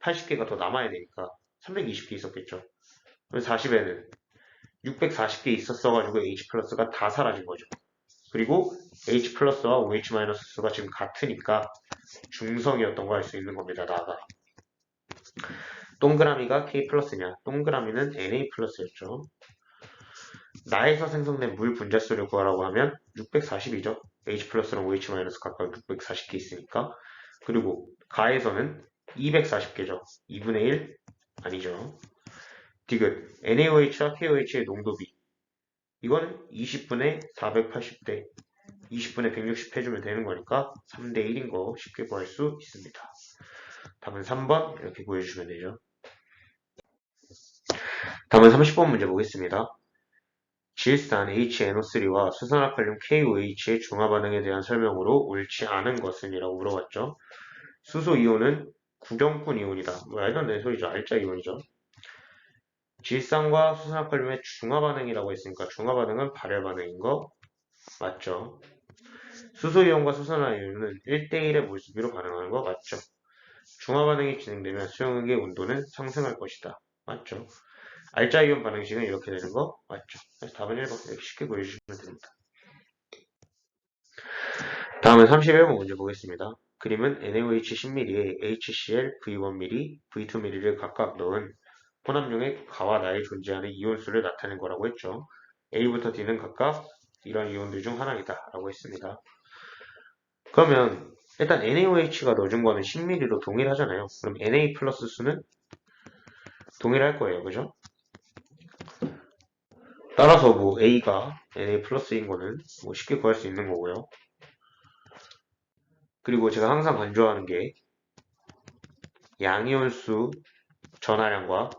80개가 더 남아야 되니까 320개 있었겠죠. 그럼 40에는 640개 있었어가지고 H 플러스가 다 사라진 거죠. 그리고 H 플러스와 OH 마이너스가 지금 같으니까 중성이었던 거 알 수 있는 겁니다. 나가. 동그라미가 K 플러스냐? 동그라미는 Na 플러스였죠. 나에서 생성된 물 분자수를 구하라고 하면 640이죠. H 플러스랑 OH 마이너스 각각 640개 있으니까. 그리고 가에서는 240개죠. 2분의 1? 아니죠. 디귿 NaOH와 KOH의 농도비. 이거는 20분의 480대 20분의 160 해주면 되는 거니까 3대 1인 거 쉽게 구할 수 있습니다. 답은 3번 이렇게 구해주시면 되죠. 다음은 30번 문제 보겠습니다. 질산 HNO3와 수산화칼륨 KOH의 중화 반응에 대한 설명으로 옳지 않은 것은 이라고 물어봤죠. 수소 이온은 구경꾼 이온이다. 말도 안 되는 소리죠. 알짜 이온이죠. 질산과 수산화칼륨의 중화 반응이라고 했으니까 중화 반응은 발열 반응인 거 맞죠. 수소 이온과 수산화 이온은 1대1의 몰수비로 반응하는 거 맞죠. 중화 반응이 진행되면 수용액의 온도는 상승할 것이다. 맞죠. 알짜 이온 반응식은 이렇게 되는 거 맞죠. 그래서 답은 1번 이렇게 쉽게 구해주시면 됩니다. 다음은 31번 문제 보겠습니다. 그림은 NaOH 10ml에 HCl V1ml, V2ml를 각각 넣은 혼합용액 가와 나에 존재하는 이온수를 나타낸 거라고 했죠. A부터 D는 각각 이런 이온들 중 하나이다 라고 했습니다. 그러면 일단 NaOH가 넣어준 거는 10ml로 동일하잖아요. 그럼 Na 플러스 수는 동일할 거예요. 그죠? 따라서 뭐 A가 Na 플러스인 거는 뭐 쉽게 구할 수 있는 거고요. 그리고 제가 항상 강조하는 게 양이온수 전하량과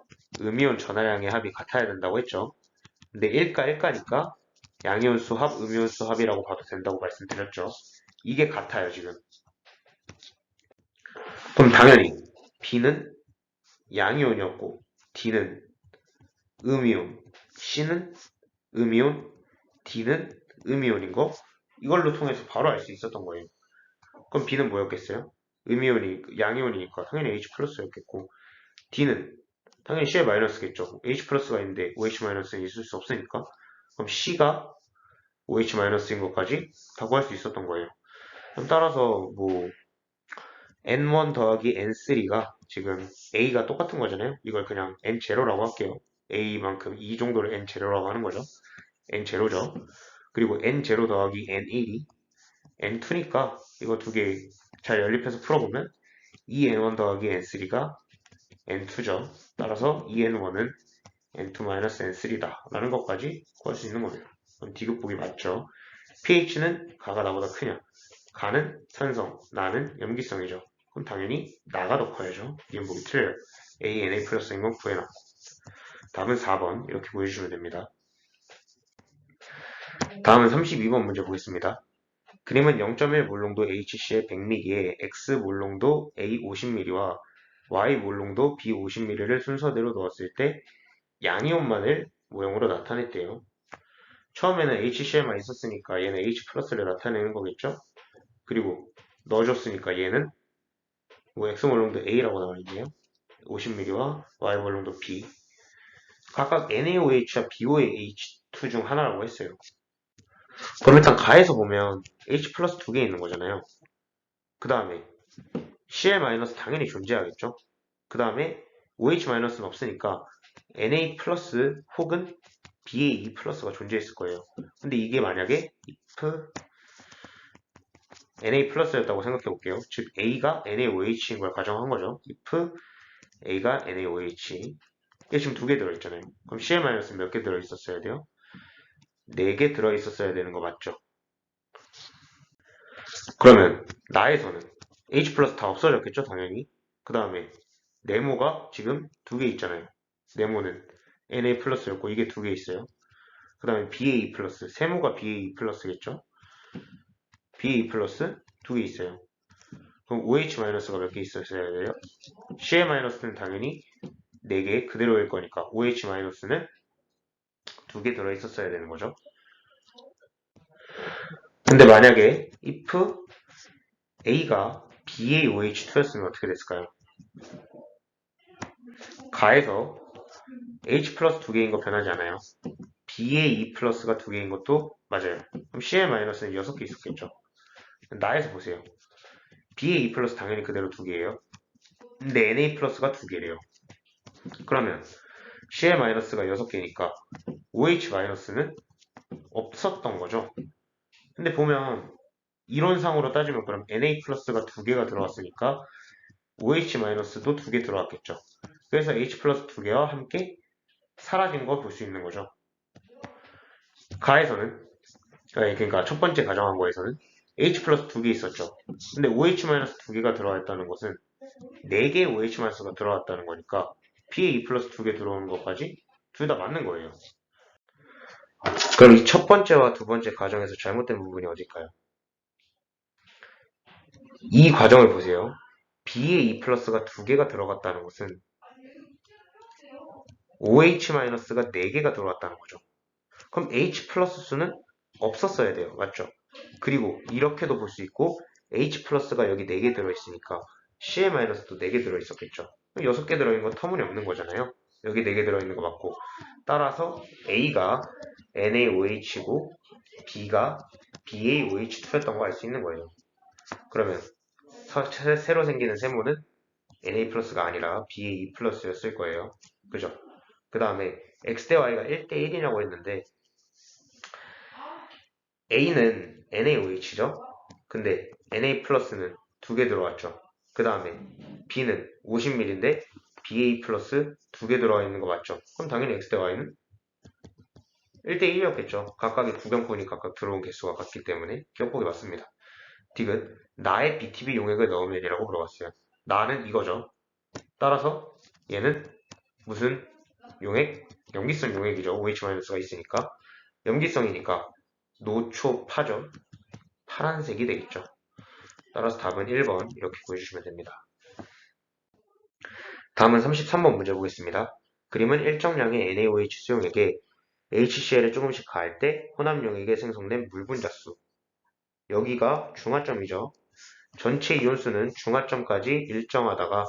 음이온 전하량의 합이 같아야 된다고 했죠. 근데 1가 1가니까 양이온수 합, 음이온수 합이라고 봐도 된다고 말씀드렸죠. 이게 같아요, 지금. 그럼 당연히 B는 양이온이었고 D는 음이온, C는 음이온, D는 음이온인 거 이걸로 통해서 바로 알 수 있었던 거예요. 그럼 B는 뭐였겠어요? 음이온이 양이온이니까 당연히 H 플러스였겠고 D는 당연히 C의 마이너스겠죠. H 플러스가 있는데 OH 마이너스는 있을 수 없으니까 그럼 C가 OH 마이너스인 것까지 다 구할 수 있었던 거예요. 그럼 따라서 뭐 N1 더하기 N3가 지금 A가 똑같은 거잖아요. 이걸 그냥 N0라고 할게요. A만큼 이 정도를 N0라고 하는 거죠. N0죠. 그리고 N0 더하기 N1이 N2니까 이거 두 개 잘 연립해서 풀어보면 2N1 더하기 N3가 N2죠. 따라서 2N1은 N2-N3다 라는 것까지 구할 수 있는 거예요. 그럼 D급복이 맞죠. pH는 가가 나보다 크냐? 가는 산성, 나는 염기성이죠. 그럼 당연히 나가 더 커야죠. 이음복이 틀려요. A, Na 플러스인 건 구해놨고. 답은 4번 이렇게 보여주시면 됩니다. 다음은 32번 문제 보겠습니다. 그림은 0.1 몰롱도 HCl 100ml에 X 몰롱도 A 50ml와 Y 몰롱도 B 50ml를 순서대로 넣었을 때 양이온만을 모형으로 나타냈대요. 처음에는 HCl만 있었으니까 얘는 H 플러스를 나타내는 거겠죠? 그리고 넣어줬으니까 얘는 뭐 X 몰롱도 A라고 나와있네요. 50ml와 Y 몰롱도 B. 각각 NaOH와 BOH2 중 하나라고 했어요. 그럼 일단 가에서 보면 H 플러스 두 개 있는 거잖아요. 그 다음에 Cl 마이너스 당연히 존재하겠죠. 그 다음에 OH 마이너스는 없으니까 Na 플러스 혹은 BA2 플러스가 존재했을 거예요. 근데 이게 만약에 if Na 플러스였다고 생각해 볼게요. 즉 A가 NaOH인 걸 가정한 거죠. if A가 NaOH. 이게 지금 두 개 들어있잖아요. 그럼 Cl 마이너스는 몇 개 들어있었어야 돼요? 4개 들어있었어야 되는 거 맞죠? 그러면 나에서는 H 플러스 다 없어졌겠죠, 당연히. 그 다음에 네모가 지금 두 개 있잖아요. 네모는 Na 플러스였고 이게 두 개 있어요. 그 다음에 BA 플러스, 세모가 BA 플러스겠죠? BA 플러스 두 개 있어요. 그럼 OH 마이너스가 몇 개 있었어야 돼요? CL 마이너스는 당연히 4개 그대로일 거니까 OH 마이너스는 두 개 들어있었어야 되는 거죠. 근데 만약에 if A가 BaOH2였으면 어떻게 됐을까요? 가에서 H 플러스 두 개인 거 변하지 않아요. BA2 플러스가 두 개인 것도 맞아요. 그럼 CL 마이너스는 6개 있었겠죠. 나에서 보세요. BA2 플러스 당연히 그대로 두 개예요. 근데 NA 플러스가 두 개래요. 그러면 CL 마이너스가 6개니까 OH 마이너스는 없었던 거죠. 근데 보면 이론상으로 따지면 그럼 Na 플러스가 두 개가 들어왔으니까 OH 마이너스도 두 개 들어왔겠죠. 그래서 H 플러스 두 개와 함께 사라진 거 볼 수 있는 거죠. 가에서는 그러니까 첫 번째 가정한 거에서는 H 플러스 두 개 있었죠. 근데 OH 마이너스 두 개가 들어왔다는 것은 4개의 OH 마이너스가 들어왔다는 거니까 PA2 플러스 두 개 들어오는 것까지 둘 다 맞는 거예요. 그럼 이 첫 번째와 두 번째 가정에서 잘못된 부분이 어딜까요? 이 과정을 보세요. B의 E 플러스가 두 개가 들어갔다는 것은 OH-가 4개가 들어왔다는 거죠. 그럼 H 플러스 수는 없었어야 돼요. 맞죠? 그리고 이렇게도 볼 수 있고 H 플러스가 여기 4개 들어있으니까 CL-도 4개 들어있었겠죠. 6개 들어있는 건 터무니없는 거잖아요. 여기 4개 들어있는 거 맞고 따라서 A가 NaOH고 B가 BaOH2였던 거 알 수 있는 거예요. 그러면 새로 생기는 세모는 Na 플러스가 아니라 BA2 플러스였을 거예요. 그죠? 그 다음에 X 대 Y가 1대 1이라고 했는데 A는 NaOH죠? 근데 Na 플러스는 2개 들어왔죠. 그 다음에 B는 50ml인데 BA 플러스 2개 들어와 있는 거 맞죠? 그럼 당연히 X대 Y는 1대1이었겠죠. 각각의 구경꾼이 각각 들어온 개수가 같기 때문에 기억보기 맞습니다. 디귿, 나의 BTB 용액을 넣으면이라고 물어봤어요. 나는 이거죠. 따라서 얘는 무슨 용액? 염기성 용액이죠. OH-가 있으니까. 염기성이니까 노초파죠. 파란색이 되겠죠. 따라서 답은 1번 이렇게 구해주시면 됩니다. 다음은 33번 문제 보겠습니다. 그림은 일정량의 NaOH 수용액에 HCl을 조금씩 가할 때 혼합용액에 생성된 물 분자수. 여기가 중화점이죠. 전체 이온수는 중화점까지 일정하다가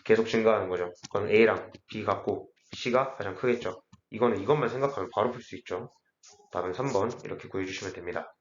계속 증가하는 거죠. 그건 A랑 B 같고 C가 가장 크겠죠. 이거는 이것만 생각하면 바로 풀 수 있죠. 답은 3번 이렇게 구해주시면 됩니다.